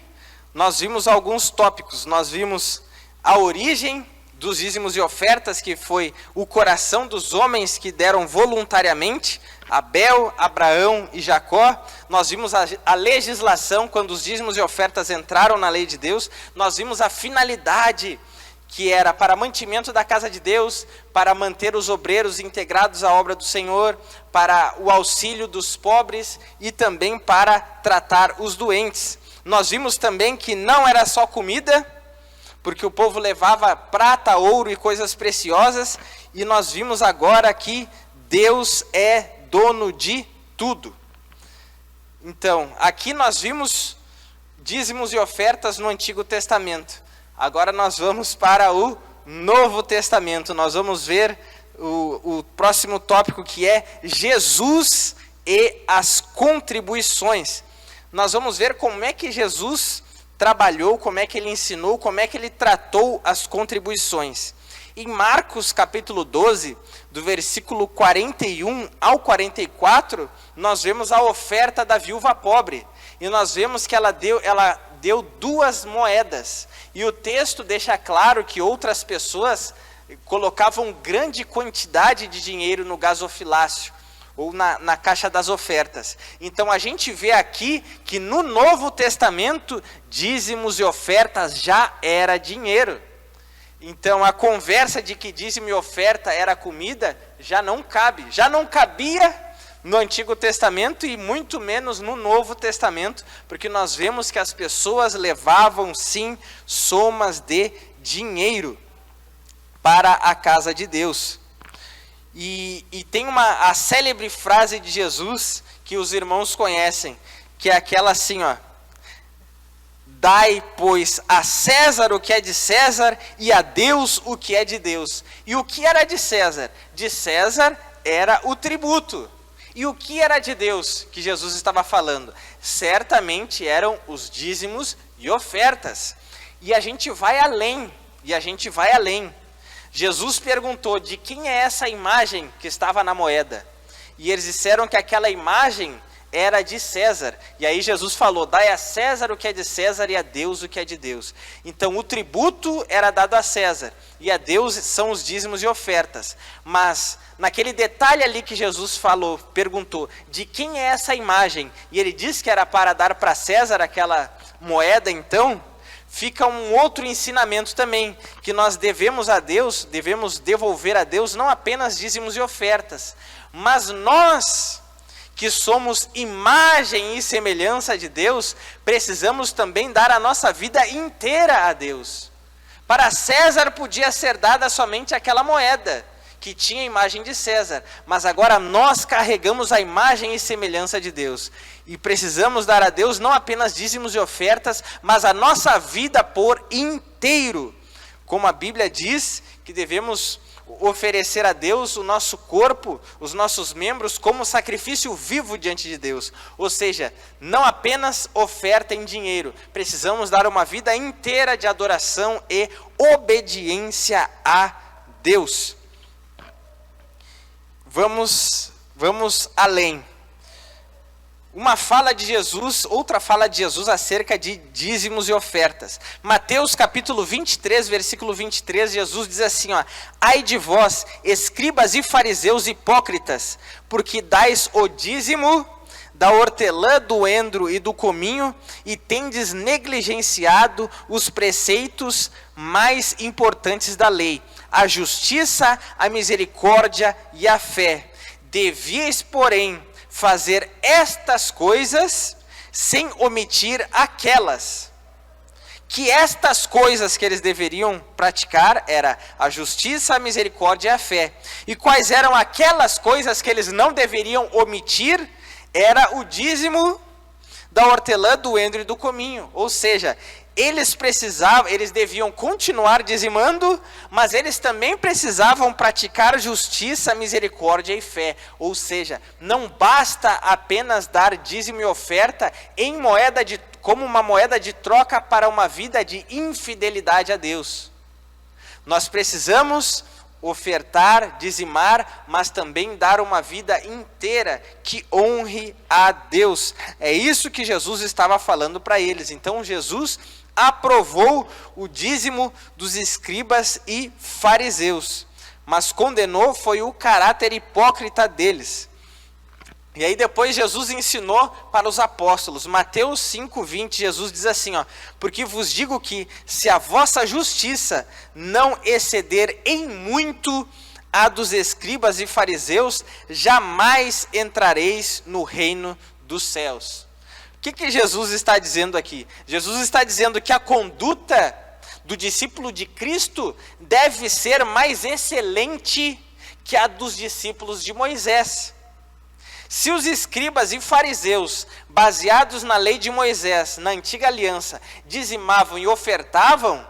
nós vimos alguns tópicos. Nós vimos a origem dos dízimos e ofertas, que foi o coração dos homens que deram voluntariamente, Abel, Abraão e Jacó. Nós vimos a legislação, quando os dízimos e ofertas entraram na lei de Deus. Nós vimos a finalidade, que era para mantimento da casa de Deus, para manter os obreiros integrados à obra do Senhor, para o auxílio dos pobres e também para tratar os doentes. Nós vimos também que não era só comida, porque o povo levava prata, ouro e coisas preciosas, e nós vimos agora que Deus é dono de tudo. Então, aqui nós vimos dízimos e ofertas no Antigo Testamento. Agora nós vamos para o Novo Testamento. Nós vamos ver o próximo tópico, que é Jesus e as contribuições. Nós vamos ver como é que Jesus trabalhou, como é que ele ensinou, como é que ele tratou as contribuições. Em Marcos capítulo 12, do versículo 41 ao 44, nós vemos a oferta da viúva pobre. E nós vemos que ela deu 2 moedas. E o texto deixa claro que outras pessoas colocavam grande quantidade de dinheiro no gasofilácio, ou na caixa das ofertas. Então a gente vê aqui que no Novo Testamento, dízimos e ofertas já era dinheiro. Então a conversa de que dízimo e oferta era comida já não cabe. Já não cabia no Antigo Testamento e muito menos no Novo Testamento, porque nós vemos que as pessoas levavam sim somas de dinheiro para a casa de Deus. E tem a célebre frase de Jesus que os irmãos conhecem, que é aquela assim, ó: dai, pois, a César o que é de César e a Deus o que é de Deus. E o que era de César? De César era o tributo. E o que era de Deus que Jesus estava falando? Certamente eram os dízimos e ofertas. E a gente vai além, Jesus perguntou: de quem é essa imagem que estava na moeda? E eles disseram que aquela imagem era de César. E aí Jesus falou: dai a César o que é de César e a Deus o que é de Deus. Então o tributo era dado a César, e a Deus são os dízimos e ofertas. Mas naquele detalhe ali que Jesus falou, perguntou: de quem é essa imagem? E ele disse que era para dar para César aquela moeda. Então fica um outro ensinamento também, que nós devemos devolver a Deus não apenas dízimos e ofertas, mas nós, que somos imagem e semelhança de Deus, precisamos também dar a nossa vida inteira a Deus. Para César podia ser dada somente aquela moeda, que tinha a imagem de César, mas agora nós carregamos a imagem e semelhança de Deus. E precisamos dar a Deus não apenas dízimos e ofertas, mas a nossa vida por inteiro. Como a Bíblia diz que devemos oferecer a Deus o nosso corpo, os nossos membros, como sacrifício vivo diante de Deus. Ou seja, não apenas oferta em dinheiro, precisamos dar uma vida inteira de adoração e obediência a Deus. Vamos além. Uma fala de Jesus, outra fala de Jesus acerca de dízimos e ofertas. Mateus capítulo 23, versículo 23, Jesus diz assim, ó: ai de vós, escribas e fariseus hipócritas, porque dais o dízimo da hortelã, do endro e do cominho, e tendes negligenciado os preceitos mais importantes da lei, a justiça, a misericórdia e a fé. Devíeis, porém, fazer estas coisas sem omitir aquelas. Que estas coisas que eles deveriam praticar era a justiça, a misericórdia e a fé. E quais eram aquelas coisas que eles não deveriam omitir? Era o dízimo da hortelã, do endro e do cominho. Ou seja, eles deviam continuar dizimando, mas eles também precisavam praticar justiça, misericórdia e fé. Ou seja, não basta apenas dar dízimo e oferta como uma moeda de troca para uma vida de infidelidade a Deus. Nós precisamos ofertar, dizimar, mas também dar uma vida inteira que honre a Deus. É isso que Jesus estava falando para eles. Então Jesus aprovou o dízimo dos escribas e fariseus, mas condenou foi o caráter hipócrita deles. E aí depois Jesus ensinou para os apóstolos. Mateus 5:20, Jesus diz assim, ó: porque vos digo que se a vossa justiça não exceder em muito a dos escribas e fariseus, jamais entrareis no reino dos céus. O que Jesus está dizendo aqui? Jesus está dizendo que a conduta do discípulo de Cristo deve ser mais excelente que a dos discípulos de Moisés. Se os escribas e fariseus, baseados na lei de Moisés, na antiga aliança, dizimavam e ofertavam,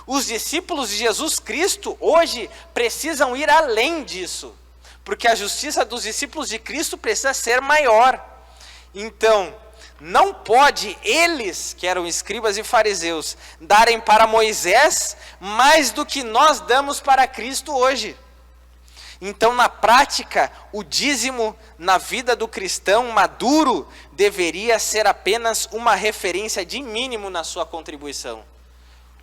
os discípulos de Jesus Cristo hoje precisam ir além disso, porque a justiça dos discípulos de Cristo precisa ser maior. Então, não pode eles, que eram escribas e fariseus, darem para Moisés mais do que nós damos para Cristo hoje. Então, na prática, o dízimo na vida do cristão maduro deveria ser apenas uma referência de mínimo na sua contribuição.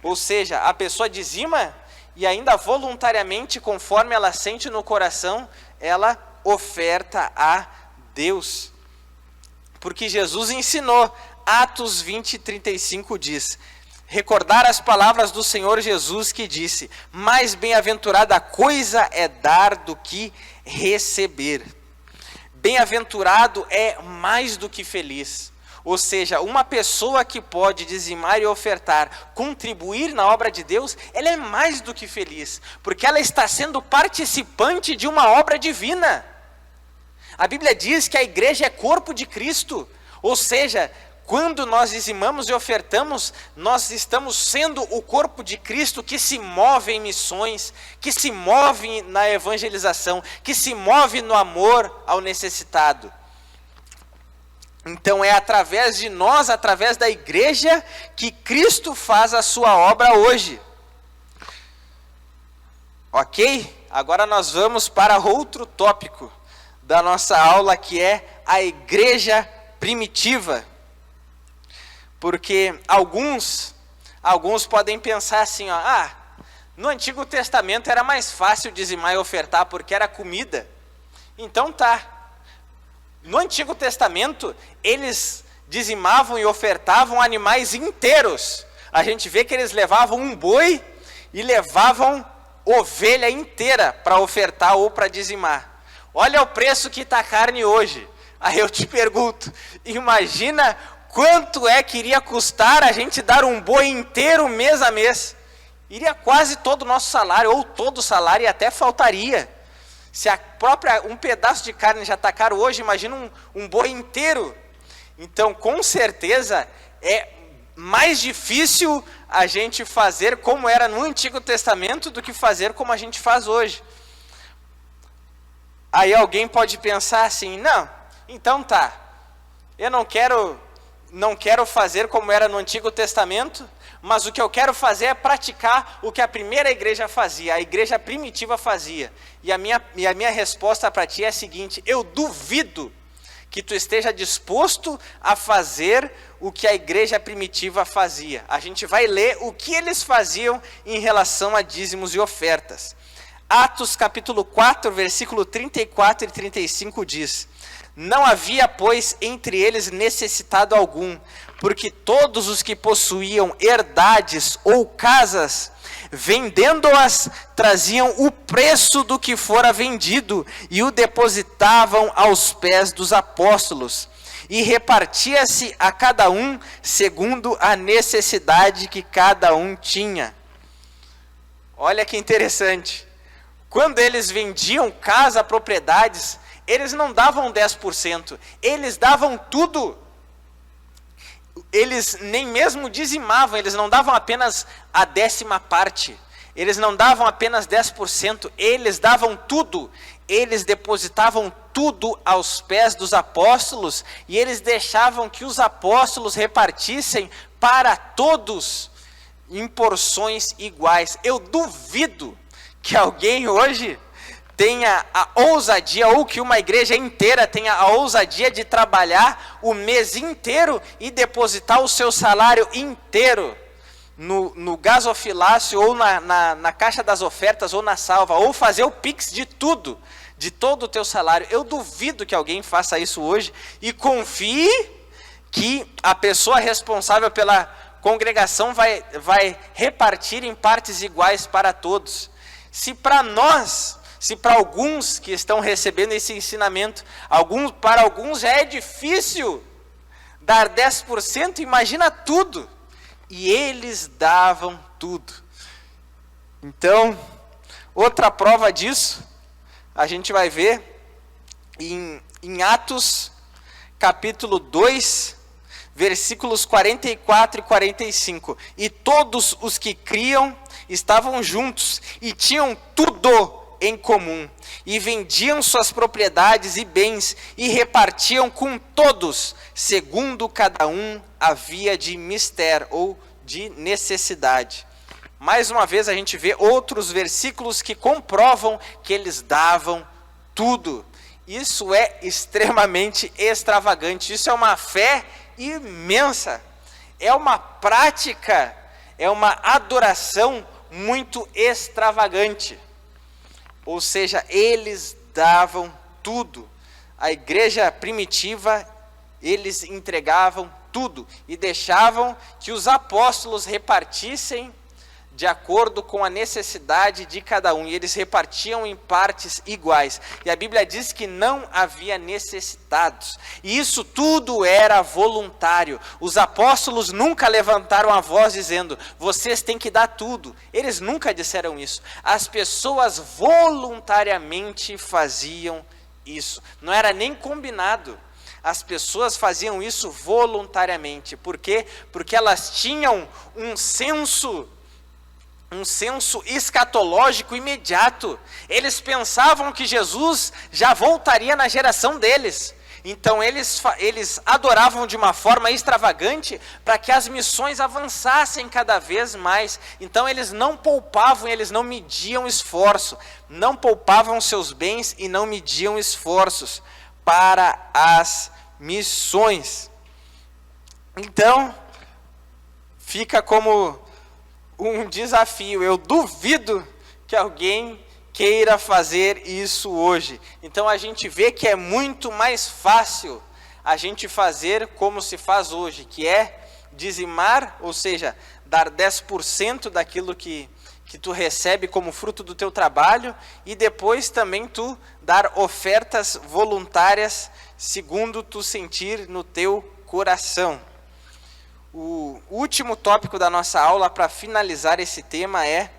Ou seja, a pessoa dizima e ainda voluntariamente, conforme ela sente no coração, ela oferta a Deus. Porque Jesus ensinou, Atos 20:35 diz: recordar as palavras do Senhor Jesus que disse: mais bem-aventurada coisa é dar do que receber. Bem-aventurado é mais do que feliz. Ou seja, uma pessoa que pode dizimar e ofertar, contribuir na obra de Deus, ela é mais do que feliz, porque ela está sendo participante de uma obra divina. A Bíblia diz que a igreja é corpo de Cristo, ou seja, quando nós dizimamos e ofertamos, nós estamos sendo o corpo de Cristo que se move em missões, que se move na evangelização, que se move no amor ao necessitado. Então é através de nós, através da igreja, que Cristo faz a sua obra hoje. Ok? Agora nós vamos para outro tópico da nossa aula, que é a igreja primitiva. Porque alguns podem pensar assim, ó, no Antigo Testamento era mais fácil dizimar e ofertar porque era comida. Então tá. No Antigo Testamento, eles dizimavam e ofertavam animais inteiros. A gente vê que eles levavam um boi e levavam ovelha inteira para ofertar ou para dizimar. Olha o preço que está a carne hoje. Aí eu te pergunto, imagina quanto é que iria custar a gente dar um boi inteiro mês a mês? Iria quase todo o nosso salário, ou todo o salário, e até faltaria. Se um pedaço de carne já está caro hoje, imagina um boi inteiro. Então, com certeza, é mais difícil a gente fazer como era no Antigo Testamento do que fazer como a gente faz hoje. Aí alguém pode pensar assim, não, então tá, eu não quero fazer como era no Antigo Testamento, mas o que eu quero fazer é praticar o que a primeira igreja fazia, a igreja primitiva fazia. E a minha resposta para ti é a seguinte: eu duvido que tu esteja disposto a fazer o que a igreja primitiva fazia. A gente vai ler o que eles faziam em relação a dízimos e ofertas. Atos capítulo 4, versículo 34 e 35 diz: não havia, pois, entre eles necessitado algum, porque todos os que possuíam herdades ou casas, vendendo-as, traziam o preço do que fora vendido e o depositavam aos pés dos apóstolos, e repartia-se a cada um segundo a necessidade que cada um tinha. Olha que interessante. Quando eles vendiam casa, propriedades, eles não davam 10%, eles davam tudo. Eles nem mesmo dizimavam, eles não davam apenas a 10ª parte, eles não davam apenas 10%, eles davam tudo. Eles depositavam tudo aos pés dos apóstolos e eles deixavam que os apóstolos repartissem para todos em porções iguais. Eu duvido que alguém hoje tenha a ousadia, ou que uma igreja inteira tenha a ousadia de trabalhar o mês inteiro e depositar o seu salário inteiro no gasofilácio, ou na caixa das ofertas, ou na salva, ou fazer o pix de tudo, de todo o teu salário. Eu duvido que alguém faça isso hoje e confie que a pessoa responsável pela congregação vai repartir em partes iguais para todos. Se para alguns que estão recebendo esse ensinamento, para alguns já é difícil dar 10%, imagina tudo. E eles davam tudo. Então, outra prova disso, a gente vai ver em Atos, capítulo 2, versículos 44 e 45. E todos os que criam estavam juntos e tinham tudo em comum, e vendiam suas propriedades e bens, e repartiam com todos, segundo cada um havia de mister, ou de necessidade. Mais uma vez a gente vê outros versículos que comprovam que eles davam tudo. Isso é extremamente extravagante, isso é uma fé imensa, é uma prática, é uma adoração muito extravagante. Ou seja, eles davam tudo. A igreja primitiva, eles entregavam tudo e deixavam que os apóstolos repartissem de acordo com a necessidade de cada um. E eles repartiam em partes iguais. E a Bíblia diz que não havia necessitados. E isso tudo era voluntário. Os apóstolos nunca levantaram a voz dizendo: vocês têm que dar tudo. Eles nunca disseram isso. As pessoas voluntariamente faziam isso. Não era nem combinado. As pessoas faziam isso voluntariamente. Por quê? Porque elas tinham um senso escatológico imediato. Eles pensavam que Jesus já voltaria na geração deles. Então eles adoravam de uma forma extravagante para que as missões avançassem cada vez mais. Então eles não poupavam, eles não mediam esforço, não poupavam seus bens e não mediam esforços para as missões. Então fica como um desafio. Eu duvido que alguém queira fazer isso hoje. Então a gente vê que é muito mais fácil a gente fazer como se faz hoje, que é dizimar, ou seja, dar 10% daquilo que tu recebe como fruto do teu trabalho, e depois também tu dar ofertas voluntárias segundo tu sentir no teu coração. O último tópico da nossa aula, para finalizar esse tema, é: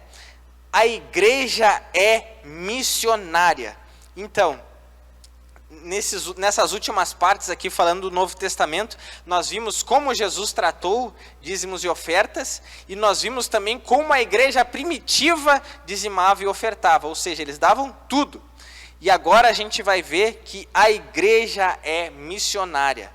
a igreja é missionária. Então, nessas últimas partes aqui, falando do Novo Testamento, nós vimos como Jesus tratou dízimos e ofertas, e nós vimos também como a igreja primitiva dizimava e ofertava, ou seja, eles davam tudo. E agora a gente vai ver que a igreja é missionária.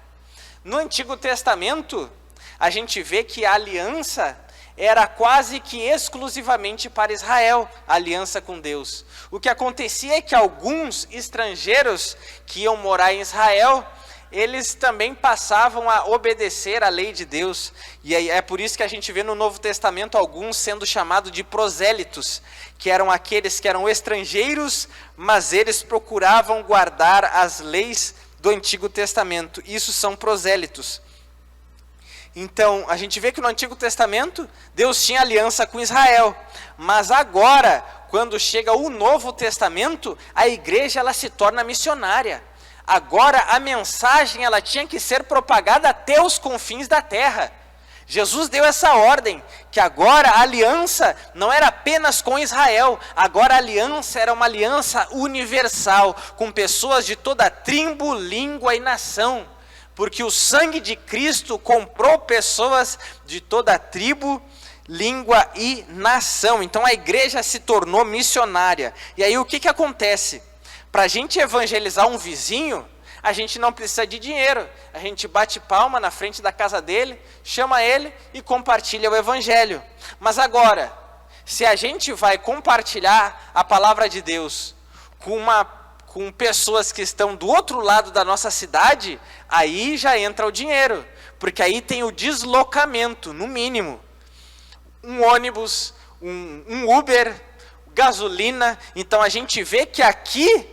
No Antigo Testamento, a gente vê que a aliança era quase que exclusivamente para Israel, a aliança com Deus. O que acontecia é que alguns estrangeiros que iam morar em Israel, eles também passavam a obedecer à lei de Deus. E é por isso que a gente vê no Novo Testamento alguns sendo chamados de prosélitos, que eram aqueles que eram estrangeiros, mas eles procuravam guardar as leis do Antigo Testamento. Isso são prosélitos. Então, a gente vê que no Antigo Testamento, Deus tinha aliança com Israel. Mas agora, quando chega o Novo Testamento, a igreja ela se torna missionária. Agora, a mensagem ela tinha que ser propagada até os confins da terra. Jesus deu essa ordem, que agora a aliança não era apenas com Israel, agora a aliança era uma aliança universal, com pessoas de toda tribo, língua e nação. Porque o sangue de Cristo comprou pessoas de toda tribo, língua e nação. Então a igreja se tornou missionária. E aí o que acontece? Para a gente evangelizar um vizinho, a gente não precisa de dinheiro. A gente bate palma na frente da casa dele, chama ele e compartilha o evangelho. Mas agora, se a gente vai compartilhar a palavra de Deus com pessoas que estão do outro lado da nossa cidade, aí já entra o dinheiro, porque aí tem o deslocamento, no mínimo. Um ônibus, um Uber, gasolina. Então a gente vê que aqui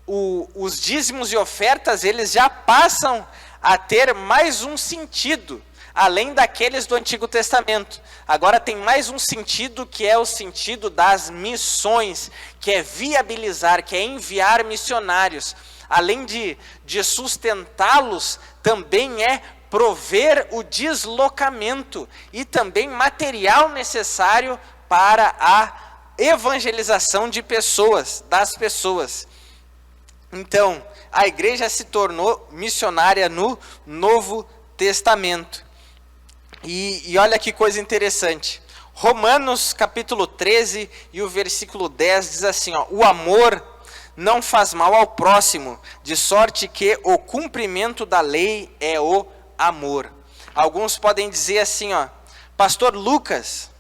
os dízimos e ofertas, eles já passam a ter mais um sentido, além daqueles do Antigo Testamento. Agora tem mais um sentido, que é o sentido das missões, que é viabilizar, que é enviar missionários. Além de sustentá-los, também é prover o deslocamento e também material necessário para a evangelização de pessoas, das pessoas. Então, a igreja se tornou missionária no Novo Testamento. E olha que coisa interessante. Romanos capítulo 13 e o versículo 10 diz assim, ó, o amor não faz mal ao próximo, de sorte que o cumprimento da lei é o amor. Alguns podem dizer assim, ó, Pastor Lucas,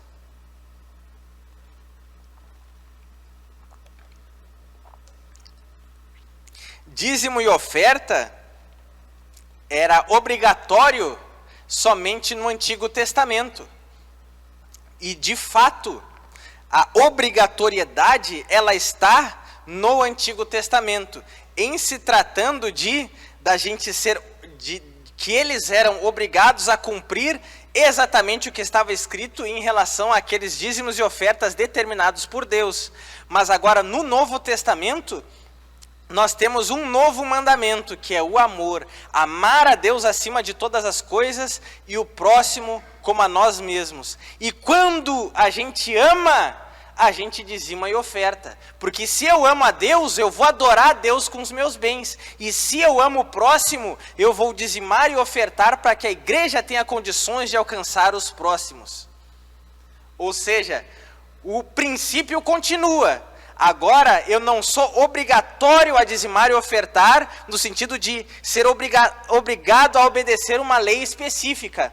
dízimo e oferta era obrigatório somente no Antigo Testamento. E, de fato, a obrigatoriedade, ela está no Antigo Testamento. Em se tratando que eles eram obrigados a cumprir exatamente o que estava escrito em relação àqueles dízimos e ofertas determinados por Deus. Mas agora, no Novo Testamento, nós temos um novo mandamento, que é o amor. Amar a Deus acima de todas as coisas e o próximo como a nós mesmos. E quando a gente ama, a gente dizima e oferta. Porque se eu amo a Deus, eu vou adorar a Deus com os meus bens. E se eu amo o próximo, eu vou dizimar e ofertar para que a igreja tenha condições de alcançar os próximos. Ou seja, o princípio continua. Agora, eu não sou obrigatório a dizimar e ofertar, no sentido de ser obrigado a obedecer uma lei específica.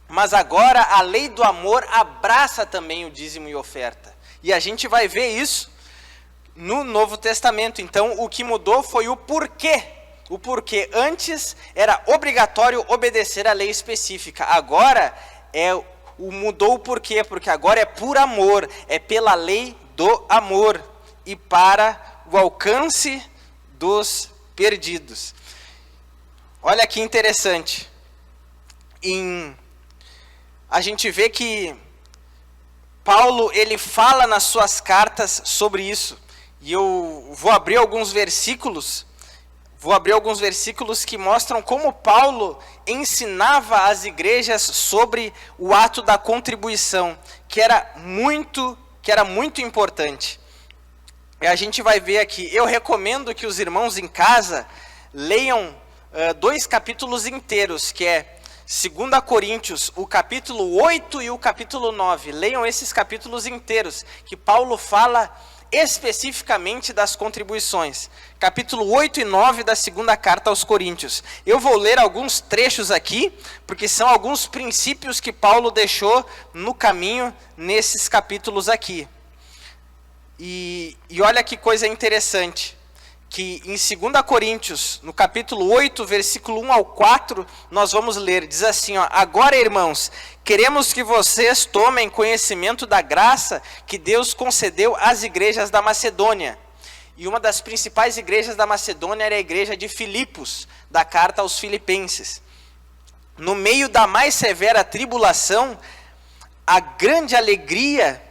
Mas agora, a lei do amor abraça também o dízimo e oferta. E a gente vai ver isso no Novo Testamento. Então, o que mudou foi o porquê. O porquê. Antes, era obrigatório obedecer a lei específica. Agora, mudou o porquê, porque agora é por amor, é pela lei do amor e para o alcance dos perdidos. Olha que interessante. A gente vê que Paulo, ele fala nas suas cartas sobre isso. E eu vou abrir alguns versículos que mostram como Paulo ensinava as igrejas sobre o ato da contribuição, que era muito importante. a gente vai ver aqui. Eu recomendo que os irmãos em casa leiam 2 capítulos inteiros, que é 2 Coríntios, o capítulo 8 e o capítulo 9. Leiam esses capítulos inteiros, que Paulo fala especificamente das contribuições. Capítulo 8 e 9 da 2ª carta aos Coríntios. Eu vou ler alguns trechos aqui, porque são alguns princípios que Paulo deixou no caminho nesses capítulos aqui. E olha que coisa interessante, que em 2 Coríntios, no capítulo 8, versículo 1 ao 4, nós vamos ler, diz assim, ó: agora, irmãos, queremos que vocês tomem conhecimento da graça que Deus concedeu às igrejas da Macedônia. E uma das principais igrejas da Macedônia era a igreja de Filipos, da carta aos Filipenses. No meio da mais severa tribulação, a grande alegria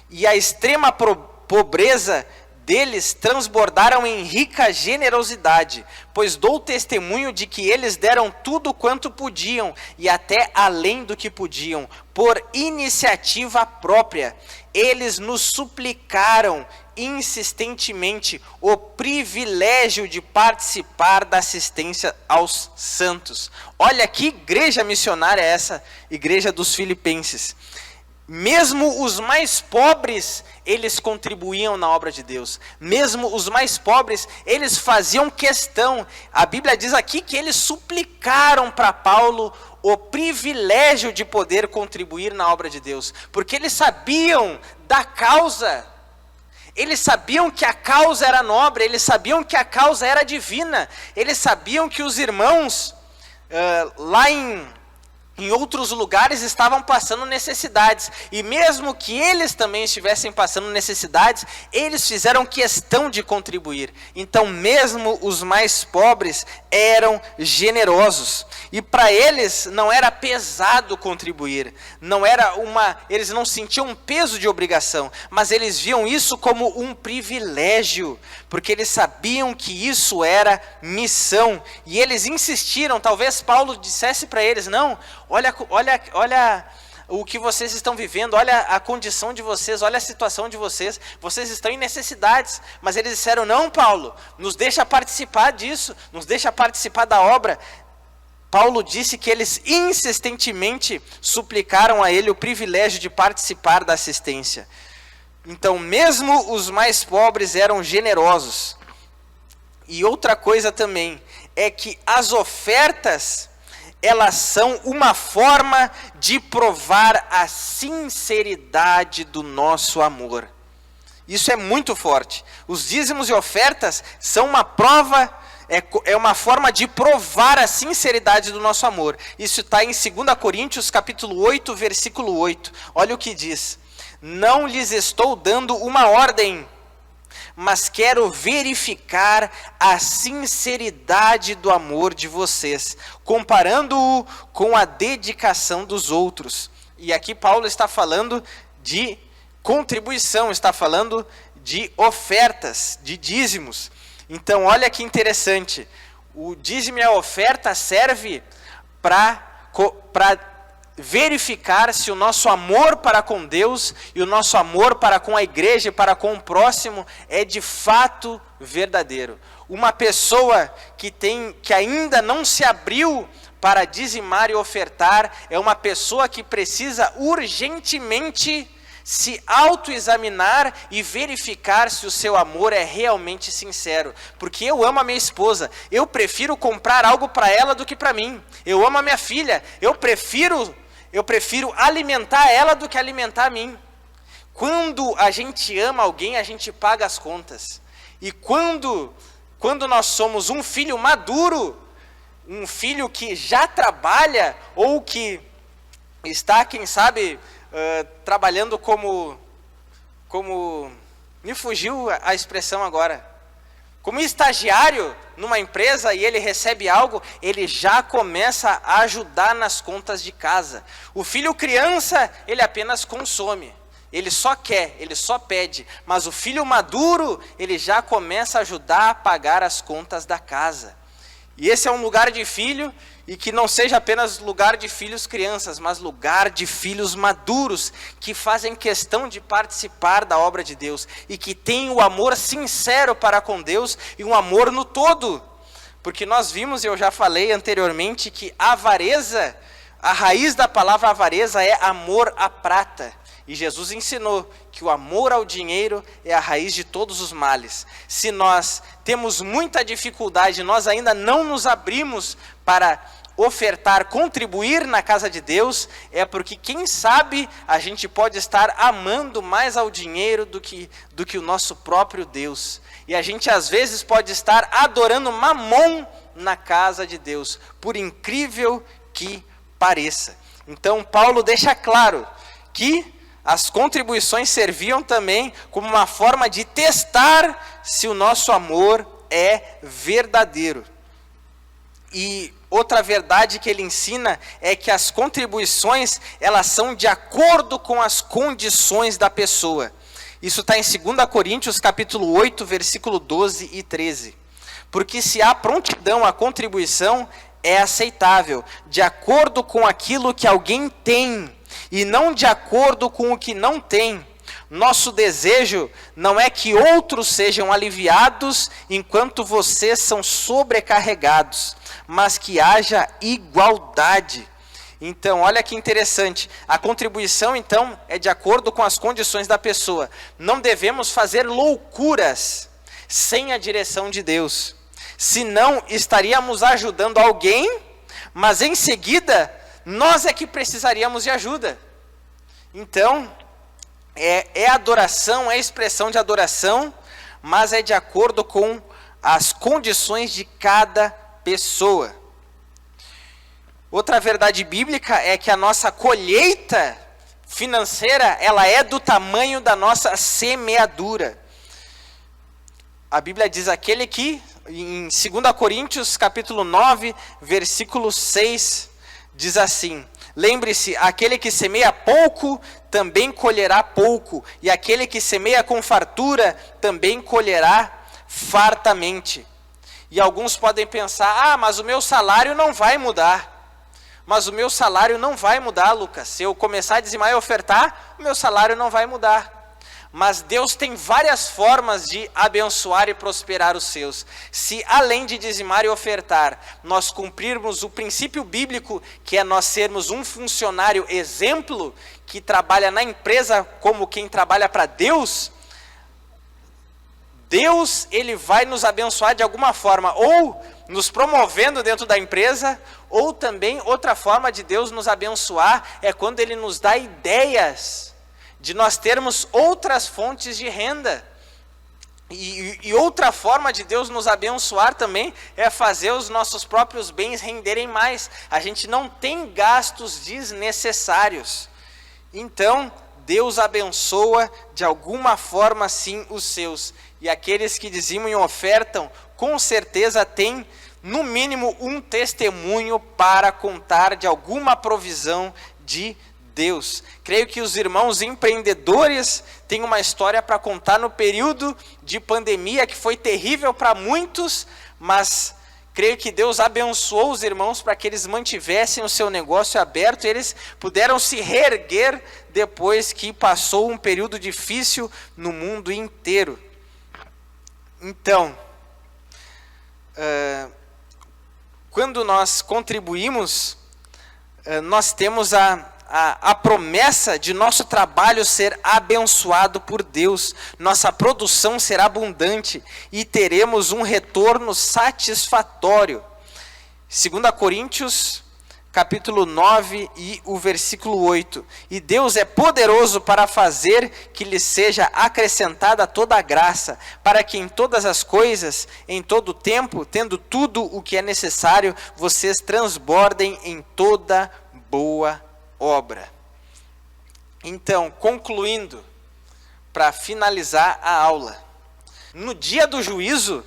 e a extrema pobreza deles transbordaram em rica generosidade, pois dou testemunho de que eles deram tudo quanto podiam, e até além do que podiam, por iniciativa própria. Eles nos suplicaram insistentemente o privilégio de participar da assistência aos santos. Olha que igreja missionária é essa, igreja dos Filipenses. Mesmo os mais pobres, eles contribuíam na obra de Deus. Mesmo os mais pobres, eles faziam questão. A Bíblia diz aqui que eles suplicaram para Paulo o privilégio de poder contribuir na obra de Deus. Porque eles sabiam da causa. Eles sabiam que a causa era nobre, eles sabiam que a causa era divina. Eles sabiam que os irmãos, lá em outros lugares, estavam passando necessidades, e mesmo que eles também estivessem passando necessidades, eles fizeram questão de contribuir. Então mesmo os mais pobres eram generosos, e para eles não era pesado contribuir, eles não sentiam um peso de obrigação, mas eles viam isso como um privilégio, porque eles sabiam que isso era missão, e eles insistiram. Talvez Paulo dissesse para eles: não, olha o que vocês estão vivendo, olha a condição de vocês, olha a situação de vocês, vocês estão em necessidades. Mas eles disseram: não, Paulo, nos deixa participar disso, nos deixa participar da obra. Paulo disse que eles insistentemente suplicaram a ele o privilégio de participar da assistência. Então, mesmo os mais pobres eram generosos. E outra coisa também, é que as ofertas, elas são uma forma de provar a sinceridade do nosso amor. Isso é muito forte. Os dízimos e ofertas são uma prova, é uma forma de provar a sinceridade do nosso amor. Isso está em 2 Coríntios capítulo 8, versículo 8. Olha o que diz: não lhes estou dando uma ordem, mas quero verificar a sinceridade do amor de vocês, comparando-o com a dedicação dos outros. E aqui Paulo está falando de contribuição, está falando de ofertas, de dízimos. Então olha que interessante, o dízimo e a oferta serve para verificar se o nosso amor para com Deus e o nosso amor para com a igreja e para com o próximo é de fato verdadeiro. Uma pessoa que ainda não se abriu para dizimar e ofertar é uma pessoa que precisa urgentemente se autoexaminar e verificar se o seu amor é realmente sincero. Porque eu amo a minha esposa, eu prefiro comprar algo para ela do que para mim. Eu amo a minha filha, eu prefiro alimentar ela do que alimentar a mim. Quando a gente ama alguém, a gente paga as contas. E quando nós somos um filho maduro, um filho que já trabalha, ou que está, quem sabe, trabalhando como me fugiu a expressão agora, como estagiário numa empresa, e ele recebe algo, ele já começa a ajudar nas contas de casa. O filho criança, ele apenas consome, ele só quer, ele só pede. Mas o filho maduro, ele já começa a ajudar a pagar as contas da casa. E esse é um lugar de filho, e que não seja apenas lugar de filhos crianças, mas lugar de filhos maduros, que fazem questão de participar da obra de Deus, e que têm o amor sincero para com Deus, e um amor no todo. Porque nós vimos, e eu já falei anteriormente, que a avareza, a raiz da palavra avareza é amor à prata. E Jesus ensinou que o amor ao dinheiro é a raiz de todos os males. Se nós temos muita dificuldade, nós ainda não nos abrimos para ofertar, contribuir na casa de Deus, é porque, quem sabe, a gente pode estar amando mais ao dinheiro do que o nosso próprio Deus. E a gente, às vezes, pode estar adorando Mamon na casa de Deus, por incrível que pareça. Então, Paulo deixa claro que as contribuições serviam também como uma forma de testar se o nosso amor é verdadeiro. E outra verdade que ele ensina é que as contribuições, elas são de acordo com as condições da pessoa. Isso está em 2 Coríntios capítulo 8, versículo 12 e 13. Porque se há prontidão à contribuição, é aceitável, de acordo com aquilo que alguém tem, e não de acordo com o que não tem. Nosso desejo não é que outros sejam aliviados enquanto vocês são sobrecarregados, mas que haja igualdade. Então, olha que interessante. A contribuição, então, é de acordo com as condições da pessoa. Não devemos fazer loucuras sem a direção de Deus. Senão, estaríamos ajudando alguém, mas em seguida, nós é que precisaríamos de ajuda. Então, é adoração, é expressão de adoração, mas é de acordo com as condições de cada pessoa. Outra verdade bíblica é que a nossa colheita financeira, ela é do tamanho da nossa semeadura. A Bíblia diz aquele que, em 2 Coríntios capítulo 9, versículo 6, diz assim: lembre-se, aquele que semeia pouco, também colherá pouco, e aquele que semeia com fartura, também colherá fartamente. E alguns podem pensar, mas o meu salário não vai mudar. Mas o meu salário não vai mudar, Lucas. Se eu começar a dizimar e ofertar, o meu salário não vai mudar. Mas Deus tem várias formas de abençoar e prosperar os seus. Se além de dizimar e ofertar, nós cumprirmos o princípio bíblico, que é nós sermos um funcionário exemplo, que trabalha na empresa como quem trabalha para Deus, Deus, ele vai nos abençoar de alguma forma, ou nos promovendo dentro da empresa, ou também outra forma de Deus nos abençoar é quando ele nos dá ideias de nós termos outras fontes de renda. E outra forma de Deus nos abençoar também é fazer os nossos próprios bens renderem mais. A gente não tem gastos desnecessários. Então, Deus abençoa de alguma forma sim os seus. E aqueles que dizimam e ofertam, com certeza têm no mínimo um testemunho para contar de alguma provisão de Deus. Creio que os irmãos empreendedores têm uma história para contar no período de pandemia que foi terrível para muitos, mas creio que Deus abençoou os irmãos para que eles mantivessem o seu negócio aberto e eles puderam se reerguer depois que passou um período difícil no mundo inteiro. Então, quando nós contribuímos, nós temos a promessa de nosso trabalho ser abençoado por Deus, nossa produção será abundante e teremos um retorno satisfatório. 2 Coríntios, capítulo 9 e o versículo 8. E Deus é poderoso para fazer que lhe seja acrescentada toda a graça, para que em todas as coisas, em todo o tempo, tendo tudo o que é necessário, vocês transbordem em toda boa obra. Então, concluindo, para finalizar a aula, no dia do juízo,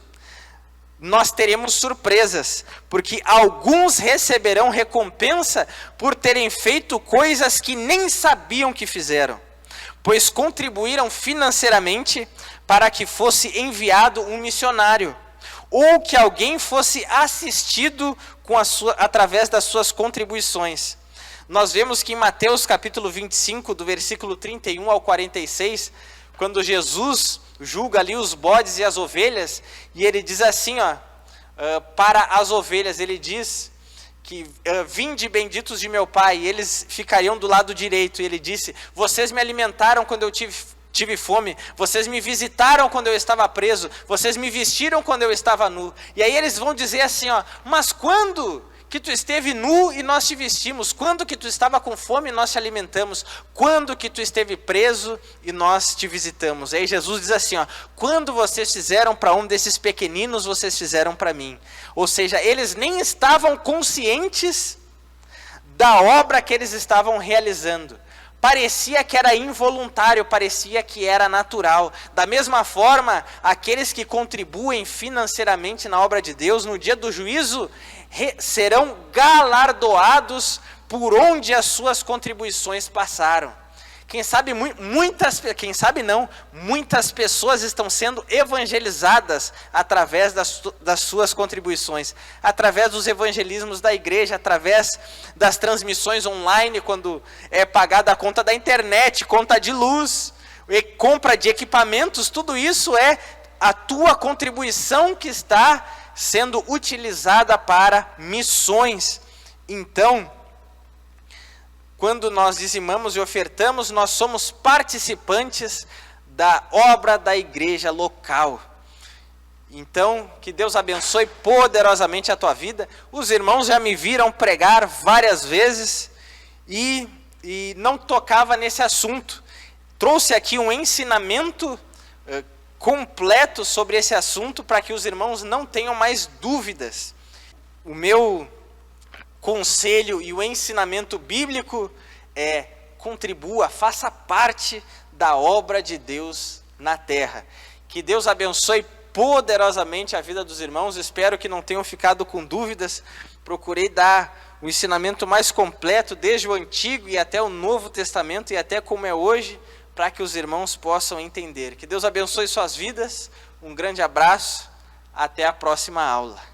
nós teremos surpresas, porque alguns receberão recompensa por terem feito coisas que nem sabiam que fizeram, pois contribuíram financeiramente para que fosse enviado um missionário. ou que alguém fosse assistido através das suas contribuições. Nós vemos que em Mateus capítulo 25, do versículo 31 ao 46, quando Jesus julga ali os bodes e as ovelhas, e ele diz assim, para as ovelhas, ele diz que vinde benditos de meu Pai, e eles ficariam do lado direito, e ele disse, vocês me alimentaram quando eu tive fome, vocês me visitaram quando eu estava preso, vocês me vestiram quando eu estava nu. E aí eles vão dizer assim, mas quando que tu esteve nu e nós te vestimos? Quando que tu estava com fome e nós te alimentamos? Quando que tu esteve preso e nós te visitamos? Aí Jesus diz assim, quando vocês fizeram para um desses pequeninos, vocês fizeram para mim. Ou seja, eles nem estavam conscientes da obra que eles estavam realizando. Parecia que era involuntário, parecia que era natural. Da mesma forma, aqueles que contribuem financeiramente na obra de Deus, no dia do juízo, serão galardoados por onde as suas contribuições passaram. Muitas pessoas estão sendo evangelizadas através das suas contribuições, através dos evangelismos da igreja, através das transmissões online, quando é pagada a conta da internet, conta de luz, compra de equipamentos, tudo isso é a tua contribuição que está sendo utilizada para missões. Então, quando nós dizimamos e ofertamos, nós somos participantes da obra da igreja local. Então, que Deus abençoe poderosamente a tua vida. Os irmãos já me viram pregar várias vezes e não tocava nesse assunto. Trouxe aqui um ensinamento completo sobre esse assunto para que os irmãos não tenham mais dúvidas. O meu conselho e o ensinamento bíblico é: contribua, faça parte da obra de Deus na terra. Que Deus abençoe poderosamente a vida dos irmãos. Espero que não tenham ficado com dúvidas. Procurei dar o ensinamento mais completo, desde o Antigo e até o Novo Testamento, e até como é hoje, para que os irmãos possam entender. Que Deus abençoe suas vidas. Um grande abraço. Até a próxima aula.